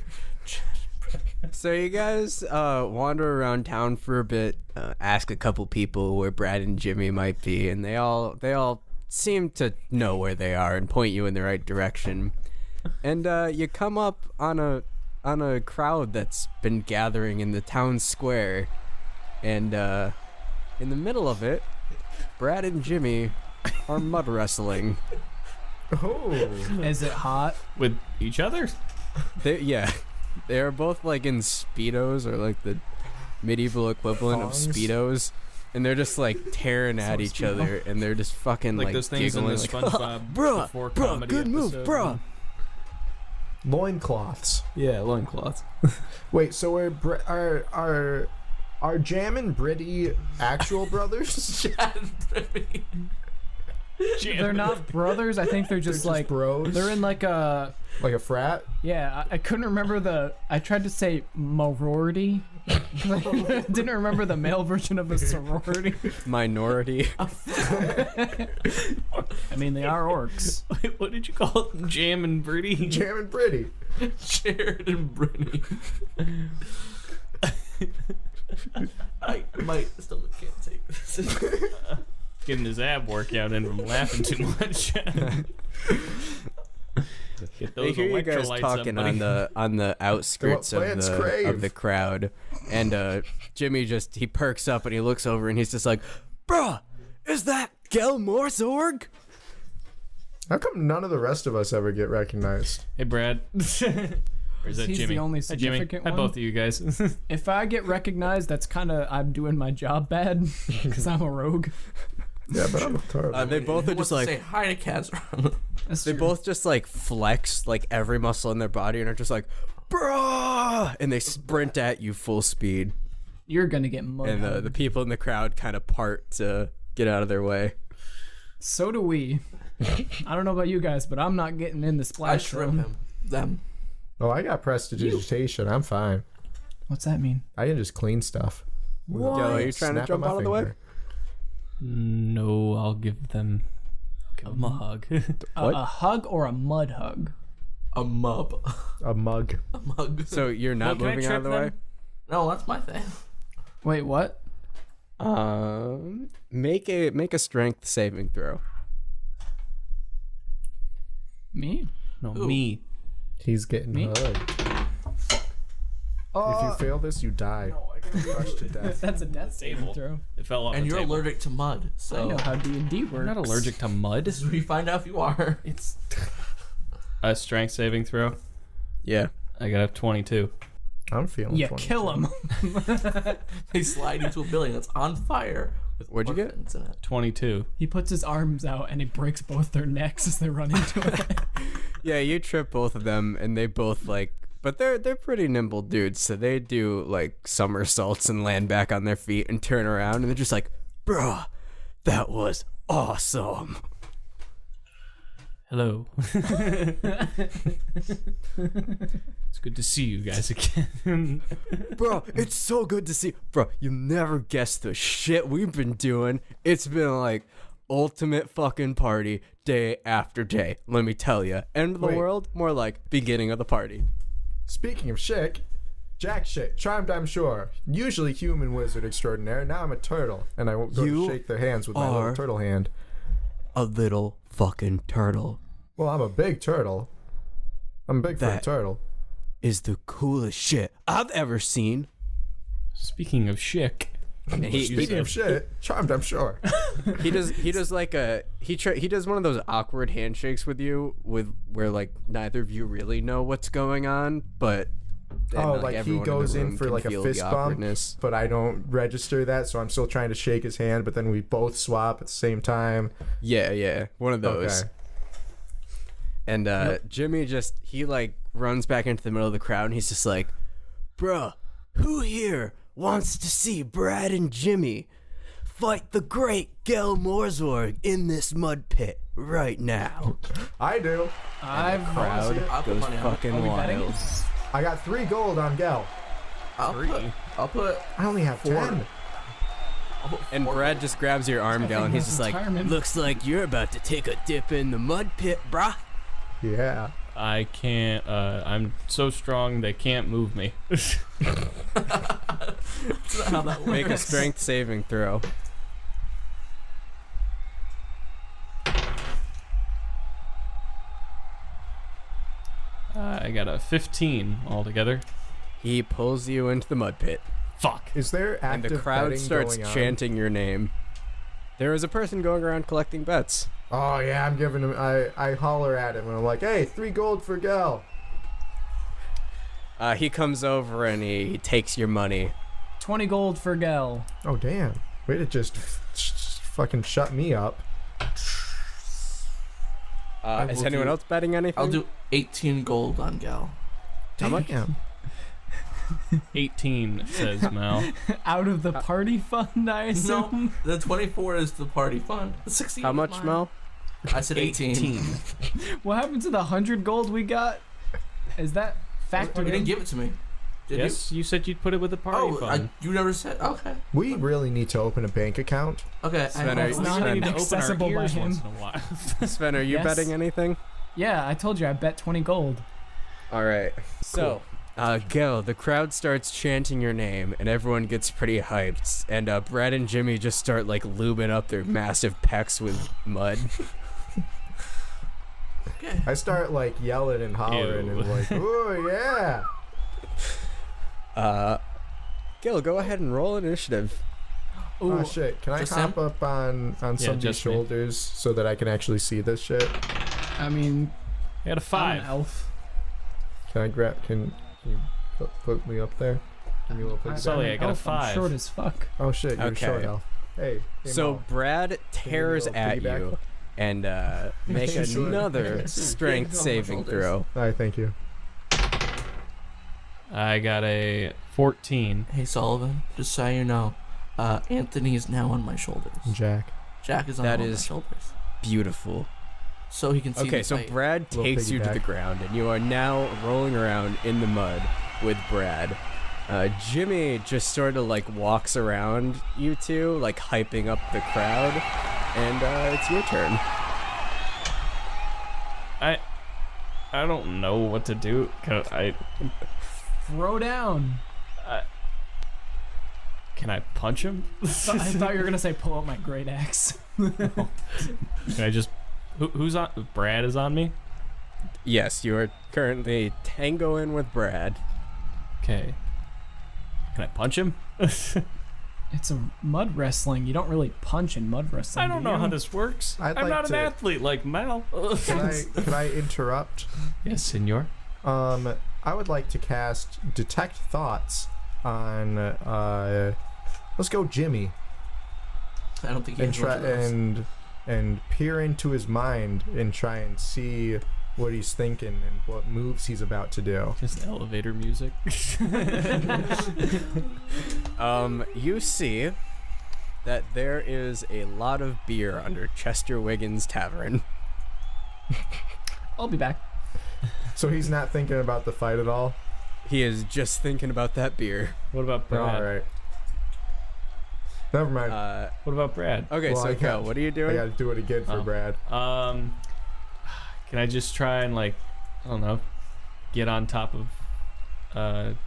So you guys wander around town for a bit, ask a couple people where Brad and Jimmy might be, and they all seem to know where they are and point you in the right direction. And you come up on a crowd that's been gathering in the town square, and in the middle of it, Brad and Jimmy are mud wrestling. Oh. Is it hot? with each other. They are both like in Speedos, or like the medieval equivalent Thongs. of Speedos, and they're just like tearing at each other, and they're just fucking Like like those things in giggling, the like, SpongeBob bruh, before bruh, comedy good move, episode. bruh. Loincloths. Yeah, loincloths. Wait, so are Jam and Britty actual brothers? They're not brothers. I think they're just like bros. they're in like a Like a frat? yeah. I couldn't remember I tried to say sorority. Didn't remember the male version of a sorority. Minority. I mean, they are orcs. Wait, what did you call it? Jam and Birdie? Jam and Britty. Jared and Brittany. My stomach can't take this. Getting his ab workout in from laughing too much. Get I those hear you guys electrolytes talking up, buddy. on the outskirts What of plants crave? the crowd, and Jimmy he perks up and he looks over and he's just like, "Bruh, is that Gelmore's org?" How come none of the rest of us ever get recognized? Hey, Brad. Or is that He's Jimmy? the only Hi, Jimmy. significant Hi, one. both of you guys. If I get recognized, that's kind of I'm doing my job bad because I'm a rogue. Yeah, but I'm a tard. They both are just say like hi to Kazran. That's they true. both just like flex like every muscle in their body and are just like, "Bruh!" and they sprint at you full speed, You're gonna get mud. and the people in the crowd kind of part to get out of their way. So do we. I don't know about you guys, but I'm not getting in the I splash shrimp room. him. Them. Oh, I got prestidigitation. I'm fine. What's that mean? I can just clean stuff. Yo, are you trying to Snap jump of my out of the way? finger. No, I'll give them a hug. A hug or a mud hug? A mub. A mug. A mug. So you're not Wait, can I moving out of the trip way? them? No, that's my thing. Wait, what? Make a strength saving throw. Me? No, Ooh. me. He's getting Me? hugged. If you fail this, you die. Crushed to death. That's a death saving throw. It fell off And the you're table. allergic to mud, I so know how D&D works. I'm not allergic to mud. this is where you find out if you are. It's a strength saving throw. Yeah. I got a 22. I'm feeling Yeah, 22. kill him. They slide into a building that's on fire with What'd you get? orphans in it. 22. He puts his arms out and he breaks both their necks as they run into it. Yeah, you trip both of them, and they both but they're pretty nimble dudes, so they do like somersaults and land back on their feet and turn around, and they're just like, "Bruh, that was awesome." Hello. It's good to see you guys again. Bro, it's so good to see. Bro, you never guess the shit we've been doing. It's been like ultimate fucking party day after day. Let me tell you. End of the Wait. world, more like beginning of the party. Speaking of shit, Jack shit, charmed I'm sure. Usually human wizard extraordinaire, now I'm a turtle. And I won't go You to shake their hands with my are- little turtle hand. A little fucking turtle Well, I'm a big turtle. I'm big for a That- turtle. is the coolest shit I've ever seen. Speaking of shick. And Speaking of shit, charmed I'm sure. he does like he does one of those awkward handshakes with you where like neither of you really know what's going on, but then, Oh, like he everyone in the goes in room for can like a feel the fist bump, awkwardness. but I don't register that, so I'm still trying to shake his hand, but then we both swap at the same time. Yeah, one of those. Okay. And Jimmy he like runs back into the middle of the crowd, and he's just like, "Bruh, who here wants to see Brad and Jimmy fight the great Gel Morzorg in this mud pit right now?" I do. Crowd I'll put goes money on it. fucking Are we betting? wild. I got 3 gold on Gel. I'll put I only have 10. And Brad just grabs your arm, Gel, and he's just like, retirement. "Looks like you're about to take a dip in the mud pit, brah." Yeah. I can't, I'm so strong they can't move me. That's not how that works. Make a strength saving throw. I got a 15 altogether. He pulls you into the mud pit, Fuck. Is there and active the crowd betting starts going on? chanting your name. There is a person going around collecting bets. Oh yeah, I'm giving him. I holler at him and I'm like, "Hey, 3 gold for Gel." He comes over and he takes your money. 20 gold for Gel. Oh damn! Way to just fucking shut me up. I Is will anyone do- else betting anything? I'll do 18 gold on Gal. How much? Damn. 18, says Mal. Out of the party fund, I assume? No, the 24 is the party fund. The 16 How is much, mine. Mel? I said 18. What happened to the 100 gold we got? Is that You factored didn't in? give it to me. Did Yes, you said you'd put it with the you? party Oh, fund. you never said. Okay. We really need to open a bank account. Okay. Sven, I are hope you- not. not We need to accessible open our by ears him. once in a while. Sven, are you Yes. betting anything? Yeah, I told you I bet 20 gold. All right. So, Gil, the crowd starts chanting your name, and everyone gets pretty hyped. And Brad and Jimmy just start like lubing up their massive pecs with mud. Okay. I start like yelling and hollering Ew. and like, "Oh yeah!" Gil, go ahead and roll initiative. Ooh, Oh shit! Can I Just hop up on somebody's just me. shoulders so that I can actually see this shit? I mean, I got a I'm 5. an elf. Can I grab? Can you put me up there? Give me a little piggy Sully, bank. I got a Elf, I'm 5. short as fuck. Oh shit! You're Okay. short elf. Hey. So Mo. Brad tears little at piggyback. you and make Sure. another strength Big on my saving shoulders. throw. All right, thank you. I got a 14. Hey Sullivan, just so you know, Anthony is now on my shoulders. Jack. Jack is on That all my is- shoulders. Beautiful. so he can see. Okay, the so fight. Brad Little takes you to piggyback. the ground, and you are now rolling around in the mud with Brad. Jimmy just sort of like walks around you two, like hyping up the crowd, and it's your turn. I don't know what to do. Throw down. Can I punch him? I thought you were gonna say pull out my great axe. Can I just? Who's on? Brad is on me. Yes, you are currently tangoing with Brad. Okay. Can I punch him? It's a mud wrestling. You don't really punch in mud wrestling. I don't do know you? how this works. I'd I'm like not an to- athlete like Mal. Can I interrupt? Yes, senor. I would like to cast Detect Thoughts on let's go Jimmy, I don't think he and has one try of those. and peer into his mind and try and see what he's thinking and what moves he's about to do. Just elevator music. You see that there is a lot of beer under Chester Wiggins Tavern. I'll be back. So he's not thinking about the fight at all. He is just thinking about that beer. What about Brad? All right. Never mind. What about Brad? Okay, Well, so I Kel, got- what are you I doing? got to do it again for Oh. Brad. Can I just try and like, I don't know, get on top of? Can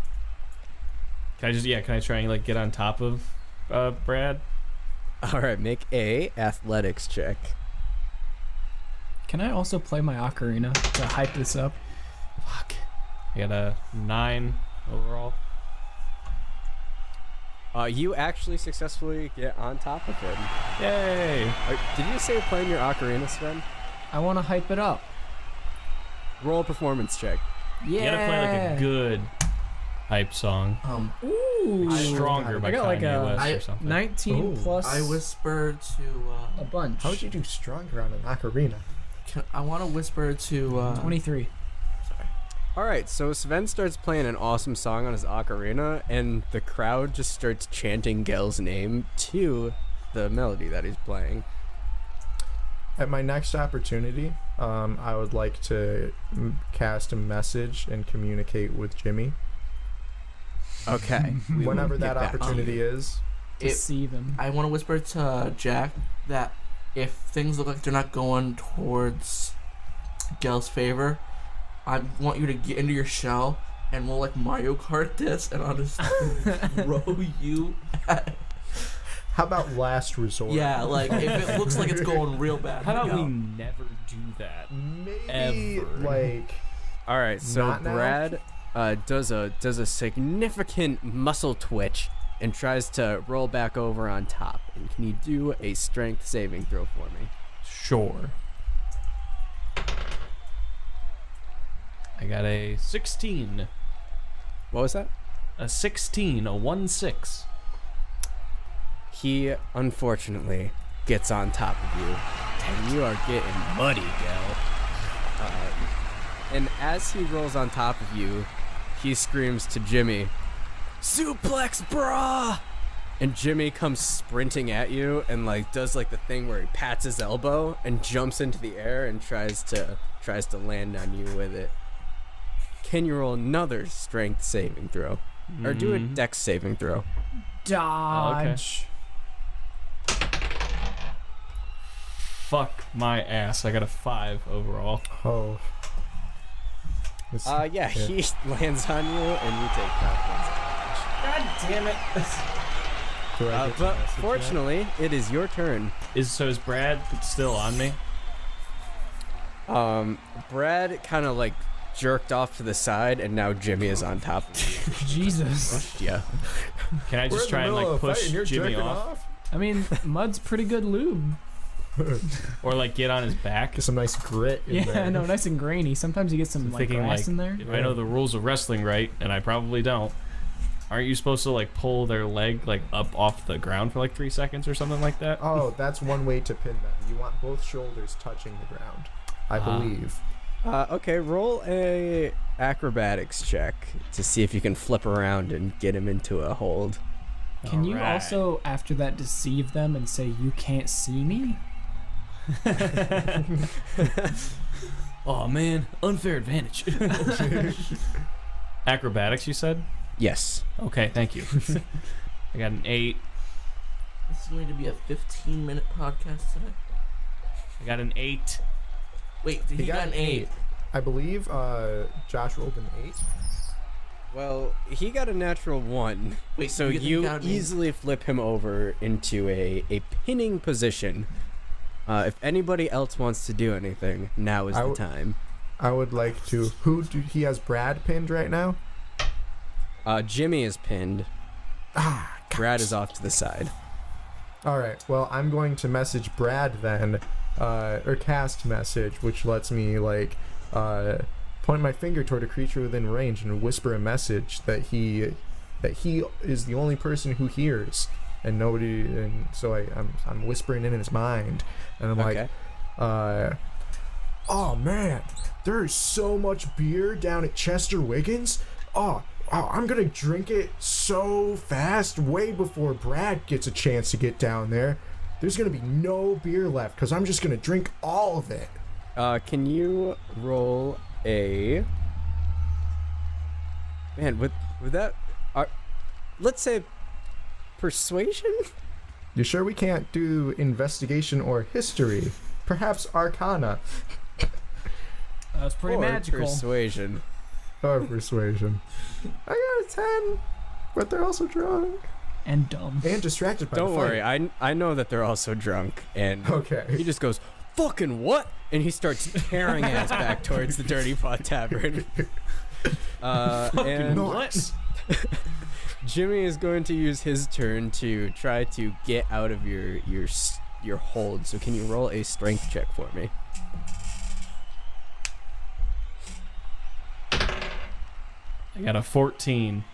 I try and like get on top of Brad? All right, make a athletics check. Can I also play my ocarina to hype this up? Fuck. I got a 9 overall. You actually successfully get on top of him. Yay! Did you say you're playing your ocarina, Sven? I want to hype it up. Roll a performance check. Yeah. You gotta play like a good hype song. Ooh. Stronger by I got like Kanye a West or something. 19 Ooh. plus I whisper a to. bunch. How would you do stronger on an ocarina? I want to whisper to. 23. Sorry. All right, so Sven starts playing an awesome song on his ocarina, and the crowd just starts chanting Gel's name to the melody that he's playing. At my next opportunity, I would like to cast a message and communicate with Jimmy. Okay. we will Whenever get that back to opportunity you. is. Deceive him. I want to whisper to Jack that if things look like they're not going towards Gel's favor, I want you to get into your shell and we'll like Mario Kart this, and I'll just throw you at. How about last resort? Yeah, like if it looks like it's going real bad. How about Miguel. we never do that? Maybe Ever. like All right, so Not now? Brad does a significant muscle twitch and tries to roll back over on top. And can you do a strength saving throw for me? Sure. I got a 16. What was that? A 16, a 1-6. He unfortunately gets on top of you, and you are getting muddy, Gel. And as he rolls on top of you, he screams to Jimmy, "Suplex, brah!" And Jimmy comes sprinting at you and like does like the thing where he pats his elbow and jumps into the air and tries to land on you with it. Can you roll another strength saving throw, or do a dex saving throw? Dodge. Fuck my ass. I got a 5 overall. oh. Yeah, he lands on you and you take 5 points of God damn it. Do I damage. get to But message fortunately, it is your turn. Is Brad still on me? Brad kind of like jerked off to the side, and now Jimmy is on top of you. Jesus. Yeah. Can I that? We're just in the try and middle like of a fight push and you're Jimmy jerking off? I mean, mud's pretty good lube. Or like get on his back? Get some nice grit in Yeah, there. I know, nice and grainy. Sometimes you get some I'm like thinking grass like, in there. if I know the rules of wrestling right, and I probably don't, aren't you supposed to like pull their leg like up off the ground for like 3 seconds or something like that? Oh, that's one way to pin them. You want both shoulders touching the ground, I believe. Okay, roll a acrobatics check to see if you can flip around and get him into a hold. Can you Alright. also, after that, deceive them and say, "You can't see me"? Oh man, unfair advantage. Acrobatics, you said? Yes. Okay, thank you. I got an 8. This is going to be a 15-minute podcast today. I got an 8. Wait, he got an 8. I believe Josh rolled an 8. Well, he got a natural 1. Wait, so you you got an 8? easily flip him over into a pinning position. If anybody else wants to do anything, now is the time. I would like to. He has Brad pinned right now? Jimmy is pinned. God. Brad is off to the side. All right. Well, I'm going to message Brad then, or cast message, which lets me point my finger toward a creature within range and whisper a message that he is the only person who hears, and nobody. And so I'm whispering in his mind, and I'm Okay. like, oh man, there's so much beer down at Chester Wiggins. Oh, I'm gonna drink it so fast, way before Brad gets a chance to get down there. There's gonna be no beer left, because I'm just gonna drink all of it. Can you roll a... Man, with that... let's say persuasion? You sure we can't do investigation or history? Perhaps Arcana That was pretty or magical. persuasion. or Persuasion. I got a 10, but they're also drunk And dumb. and distracted by Don't the worry, fight. I know that they're also drunk, and Okay. he just goes, fucking what? And he starts tearing ass back towards the Dirty Pot Tavern. And Nice. Jimmy is going to use his turn to try to get out of your hold. So can you roll a strength check for me? I got a 14.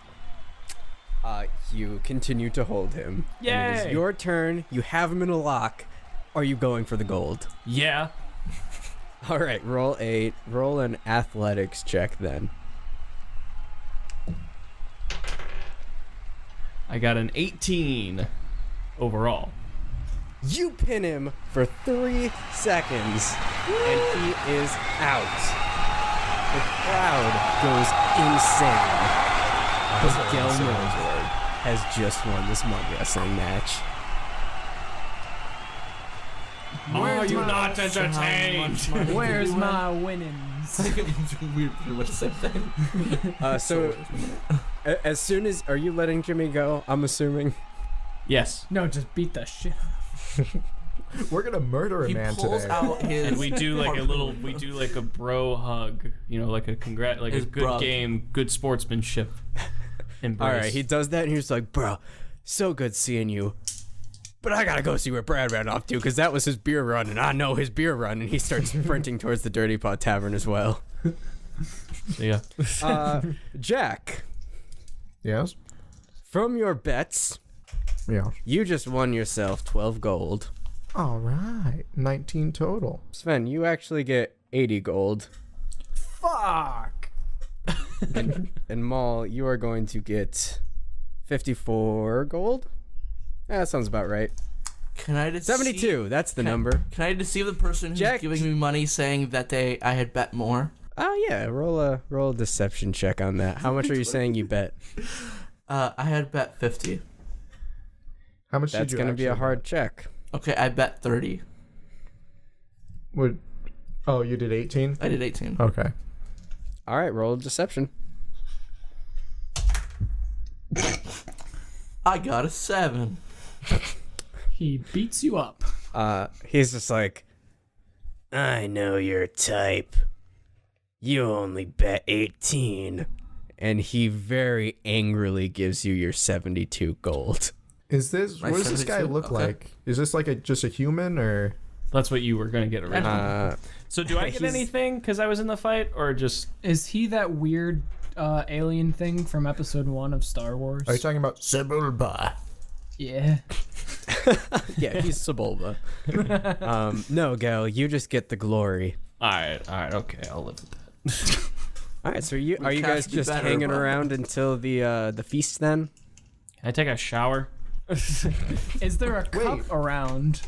You continue to hold him. And it is Yay! your turn. You have him in a lock. Are you going for the gold? Yeah. All right, roll an athletics check then. I got an 18 overall. You pin him for 3 seconds, and he is out. The crowd goes insane. Miguel Milford has just won this mug wrestling match. Are you not entertained? Where's my winnings? We're pretty much the same thing. So, as soon as... Are you letting Jimmy go, I'm assuming? Yes. No, just beat the shit. We're gonna murder a He man pulls today. out his. And we do like a bro hug, like a His a good brug. game, good sportsmanship. Embrace. All right, he does that, and he's like, bro, so good seeing you. But I gotta go see where Brad ran off to, because that was his beer run, and I know his beer run, and he starts sprinting towards the Dirty Pot Tavern as well. Yeah. Jack, Yes. from your bets, Yeah. you just won yourself 12 gold. All right. 19 total. Sven, you actually get 80 gold. Fuck. And Maul, you are going to get 54 gold? That sounds about right. Can I deceive? 72, that's the number. Can I deceive the person who's Jack- giving me money, saying that I had bet more? Oh yeah, roll a deception check on that. How much are you saying you bet? I had bet 50. How much That's did you going to be a actually hard check. Okay, I bet 30. Oh, you did 18? I did 18. Okay. All right, roll a deception. I got a 7. He beats you up. He's just like, I know your type. You only bet 18. And he very angrily gives you your 72 gold. What does this guy 72? look Okay. like? Is this like just a human or? That's what you were gonna get originally. So do I get he's- anything because I was in the fight, or just Is he that weird alien thing from episode 1 of Star Wars? Are you talking about Sebulba? Yeah. Yeah, he's Sebulba. No, Gal, you just get the glory. all right, okay, I'll live with that. All right, so are you Cash guys be just better, hanging bro. around until the feast then? Can I take a shower? Is there a cup Wait. around?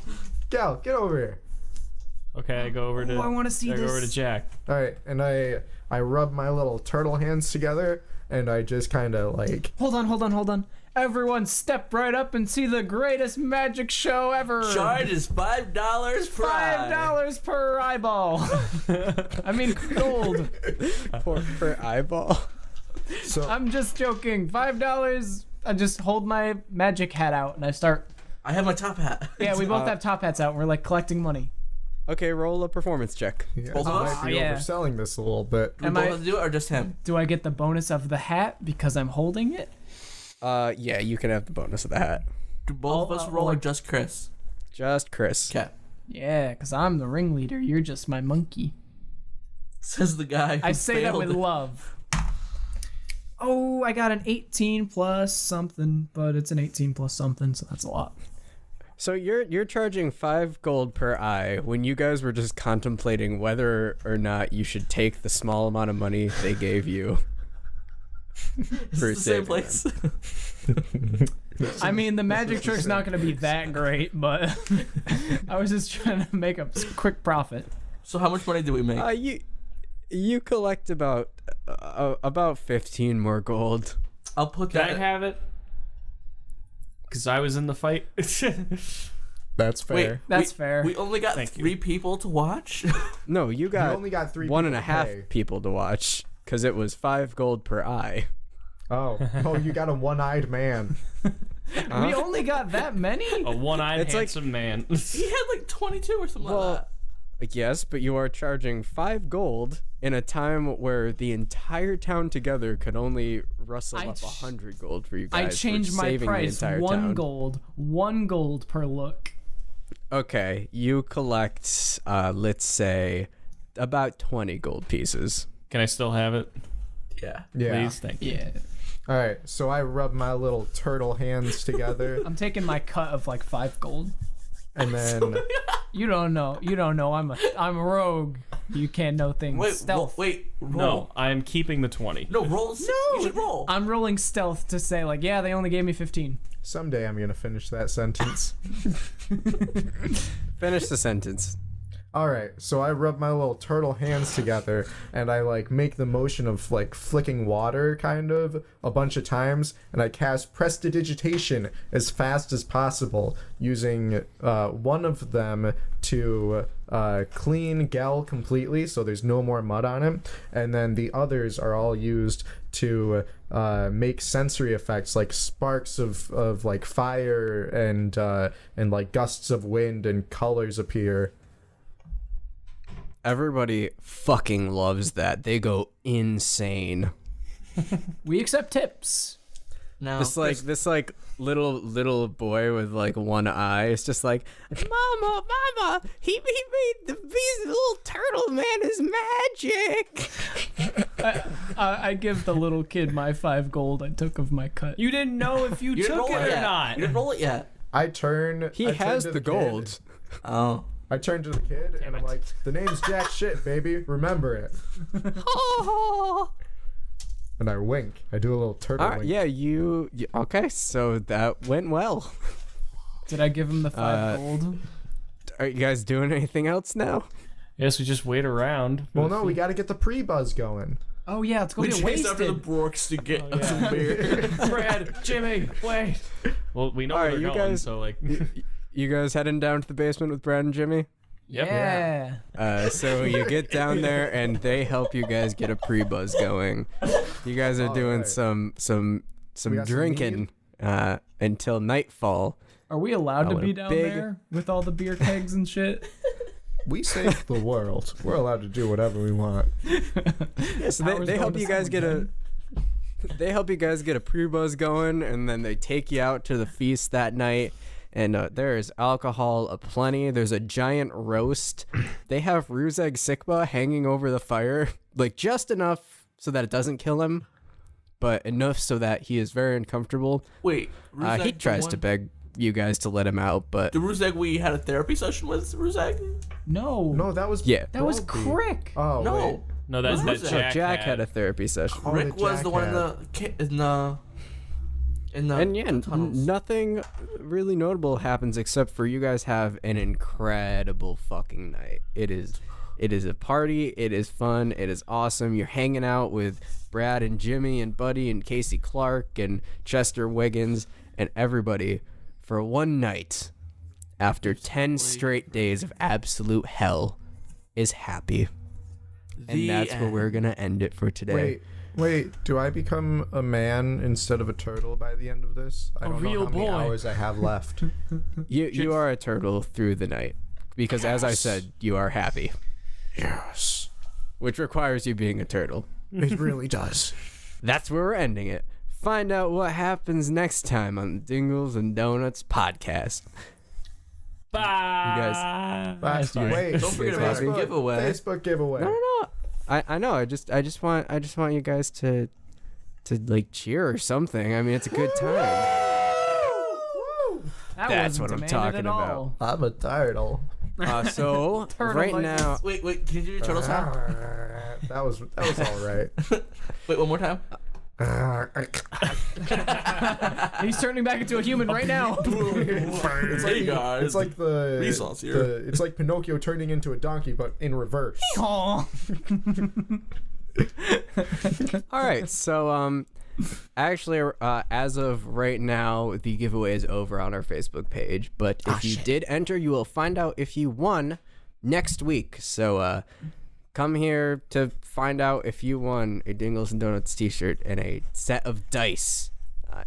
Gal, get over here. Okay, I go over to. I want to see I this. go over to Jack. All right, and I rub my little turtle hands together, and I just kind of like. Hold on. Everyone step right up and see the greatest magic show ever. Charge is $5 per eye. $5 per eyeball. I mean, gold. per eyeball. So I'm just joking. $5. I just hold my magic hat out and I start. I have my top hat. Yeah, we both have top hats out and we're like collecting money. Okay, roll a performance check. yeah, Both I of us? might be Yeah. overselling this a little bit. We Am both I- have to do it or just him? Do I get the bonus of the hat because I'm holding it? Yeah, you can have the bonus of the hat. Do both of us roll or just Chris? Just Chris. Okay. Yeah, because I'm the ringleader. You're just my monkey. Says the guy who I say that failed. with love. Oh, I got an 18 plus something, but it's an 18 plus something, so that's a lot. So you're charging 5 gold per eye when you guys were just contemplating whether or not you should take the small amount of money they gave you. It's the same place. I mean, the magic trick's not going to be that great, but I was just trying to make a quick profit. So how much money do we make? You collect about 15 more gold. I'll put Can I that. have it? Because I was in the fight. That's fair. Wait, That's fair. We only got Thank you. 3 people to watch. No, you you got only got 3 one people and a to half pay. people to watch because it was 5 gold per eye. Oh, you got a one-eyed man. We only got that many? A one-eyed It's like- handsome man. He had like 22 or something like that. Yes, but you are charging 5 gold in a time where the entire town together could only rustle I up ch- 100 gold for you I guys. for changed my saving price. The entire 1 town. gold. 1 gold per look. Okay, you collect, let's say, about 20 gold pieces. Can I still have it? Yeah. Yeah. Please, thank you. Yeah. All right, so I rub my little turtle hands together, I'm taking my cut of like 5 gold. and then You don't know. I'm a rogue. You can't know things. Wait, Stealth. roll. No, I am keeping the 20. No, roll. No. You should roll. I'm rolling stealth to say like, yeah, they only gave me 15. someday I'm gonna finish that sentence. Finish the sentence. All right, so I rub my little turtle hands together, and I like make the motion of like flicking water, kind of, a bunch of times, and I cast Prestidigitation as fast as possible, using one of them to clean Gel completely, so there's no more mud on him, and then the others are all used to make sensory effects like sparks of like fire and like gusts of wind and colors appear. Everybody fucking loves that. They go insane. We accept tips. Now, This like little boy with like one eye. It's just like, mama, he made the little turtle man is magic. I give the little kid my 5 gold I took of my cut. You didn't know if you, you didn't took roll it it or yet. not. You didn't roll it yet. I turn. He I turn has to the kid. gold. Oh. I turn to the kid and I'm like, the name's Jack Shit, baby. Remember it. And I wink. I do a little turtle wink. Yeah, you okay? So that went well. Did I give him the 5 gold? Are you guys doing anything else now? Yes, we just wait around. Well, no, we got to get the pre-buzz going. Oh yeah, let's go We get chased after the wasted. Brooks to get some beer. Brad, Jimmy, wait. Well, we know All where right, they're you going, guys- so like. You guys heading down to the basement with Brad and Jimmy? Yep. Yeah. So you get down there and they help you guys get a pre-buzz going. You guys are doing right. some We got some drinking until nightfall. Are we allowed to Oh, be and a down big- there with all the beer kegs and shit? We save the world. We're allowed to do whatever we want. Yeah, so Powers they going help to you guys get someone, they help you guys get a pre-buzz going, and then they take you out to the feast that night. And there is alcohol aplenty. There's a giant roast. They have Ruzeg Sikba hanging over the fire, like just enough so that it doesn't kill him, but enough so that he is very uncomfortable. Wait, He Ruzeg, tries to beg you guys to let him out, but The Ruzeg we had a therapy session with Ruzeg? No. No, that was yeah. That was Broby. Crick. Oh No. wait. No, that's What that was that? So Jack, Jack had a therapy session. Oh, Rick the was the one in Jack the And yeah, tunnels. nothing really notable happens except for you guys have an incredible fucking night. It is a party. It is fun. It is awesome. You're hanging out with Brad and Jimmy and Buddy and Casey Clark and Chester Wiggins and everybody for one night after 10 straight days of absolute hell is happy. And that's where we're going to end it for today. Wait, do I become a man instead of a turtle by the end of this? I don't real know how many boy. hours I have left. You are a turtle through the night because, as I said, you are happy, Yes. which requires you being a turtle. It really does. That's where we're ending it. Find out what happens next time on the Dingles and Donuts podcast. Bye. You guys- Last wait, Don't forget about our giveaway. Facebook giveaway. No. I know. I just want you guys to like cheer or something. I mean, it's a good time. That That's wasn't what I'm demanded talking at about. all. I'm a turtle. So Turtle right like now, Wait, can you do your turtle sound? That was all right. Wait, one more time. He's turning back into a human right now. It's like, Hey guys. it's like Resource here. it's like Pinocchio turning into a donkey, but in reverse. Aw. all right. So actually, as of right now, the giveaway is over on our Facebook page. But if you did enter, you will find out if you won next week. So come here to find out if you won a Dingles and Donuts t-shirt and a set of dice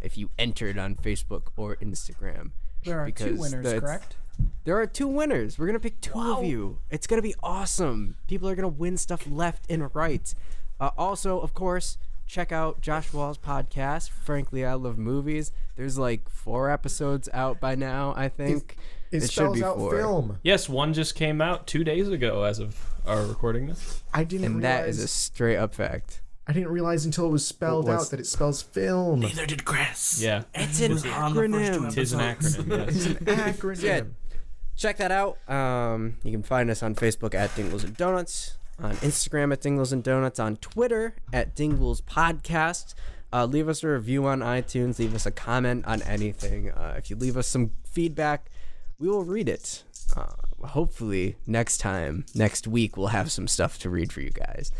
if you entered on Facebook or Instagram. There are two Because winners, that's- correct? There are 2 winners. We're going to pick 2 of you. It's going to be awesome. People are going to win stuff left and right. Also, of course, check out Josh Wall's podcast, Frankly, I Love Movies. There's like 4 episodes out by now, I think. It should spells be out 4. film. Yes, one just came out 2 days ago as of our recording this. I didn't And that is a realize. straight up fact. I didn't realize until it was spelled What was- out that it spells film. Neither did Chris. Yeah. It's an Was on the first 2 acronym. Tis an episodes. acronym, yes. It's an acronym. Yeah. Check that out. You can find us on Facebook at Dingles and Donuts, on Instagram at Dingles and Donuts, on Twitter at Dingles Podcast. Leave us a review on iTunes. Leave us a comment on anything. If you leave us some feedback, we will read it. Hopefully next week, we'll have some stuff to read for you guys.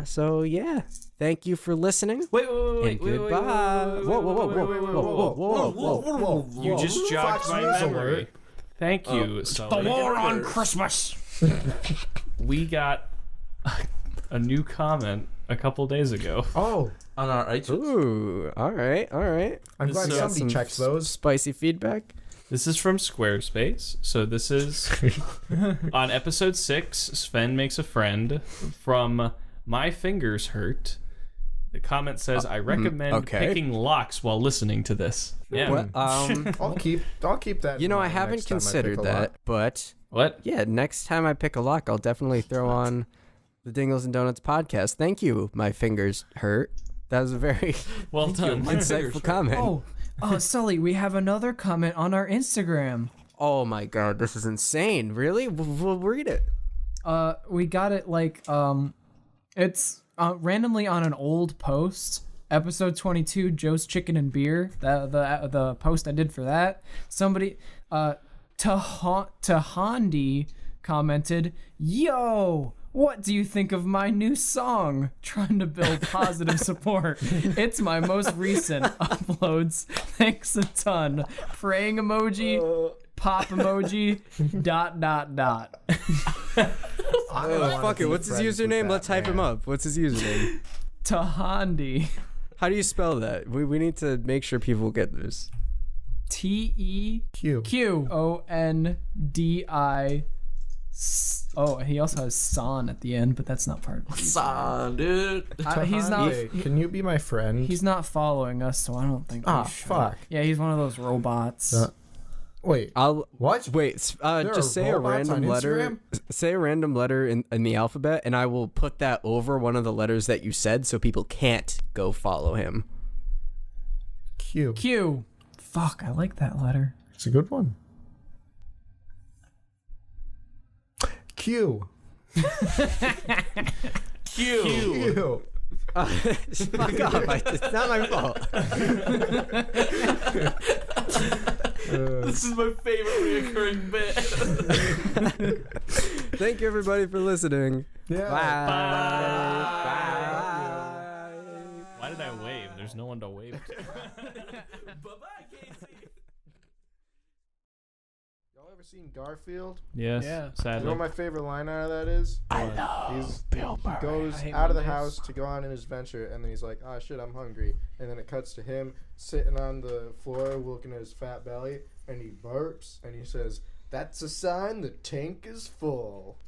So yeah, thank you for listening. Wait, And goodbye. Whoa. You just jogged Fox my News memory. alert. Thank you, Sully. War on Christmas. We got a new comment a couple days ago. Oh, On our iTunes. Ooh, all right. I'm glad So- somebody Some checks those. Spicy feedback. This is from Squarespace. So this is on episode 6. Sven makes a friend from My Fingers Hurt. The comment says, "I recommend okay. picking locks while listening to this." Yeah. What? I'll keep that. You in know, I mind haven't next time I pick considered a that, lock. but What? yeah, next time I pick a lock, I'll definitely throw on the Dingles and Donuts podcast. Thank you. My fingers hurt. That was a very Well done. My fingers insightful hurt. comment. Oh, Sully, we have another comment on our Instagram. Oh my god, this is insane. Really? We'll read it. We got it like it's randomly on an old post. Episode 22, Joe's Chicken and Beer. The post I did for that. Somebody Tahandi commented, "Yo, what do you think of my new song? Trying to build positive support. It's my most recent uploads. Thanks a ton. Praying emoji, pop emoji, ... Fuck it. What's his username? Let's hype him up. What's his username? Tahandi. How do you spell that? We need to make sure people get this. Q. TEQONDI. Oh, he also has son at the end, but that's not part of it. Son, dude. He's not. Tahandi, can you be my friend? He's not following us, so I don't think. we should. fuck. Yeah, he's one of those robots. Wait. I'll What? wait. There Just are say a robots random on letter. Instagram? Say a random letter in the alphabet, and I will put that over one of the letters that you said, so people can't go follow him. Q. Q. Fuck, I like that letter. It's a good one. Q. Q. Q. Fuck off. It's not my fault. This is my favorite reoccurring bit. Thank you, everybody, for listening. Yeah. Bye. Why did I wave? There's no one to wave to. Bye-bye, Casey. Y'all ever seen Garfield? Yes. Yeah. You know Sadly. what my favorite line out of that is? I love Bill He goes I hate out of the Mondays. house to go on an adventure, and then he's like, "Ah, shit, I'm hungry." And then it cuts to him sitting on the floor, looking at his fat belly, and he burps, and he says, "That's a sign the tank is full."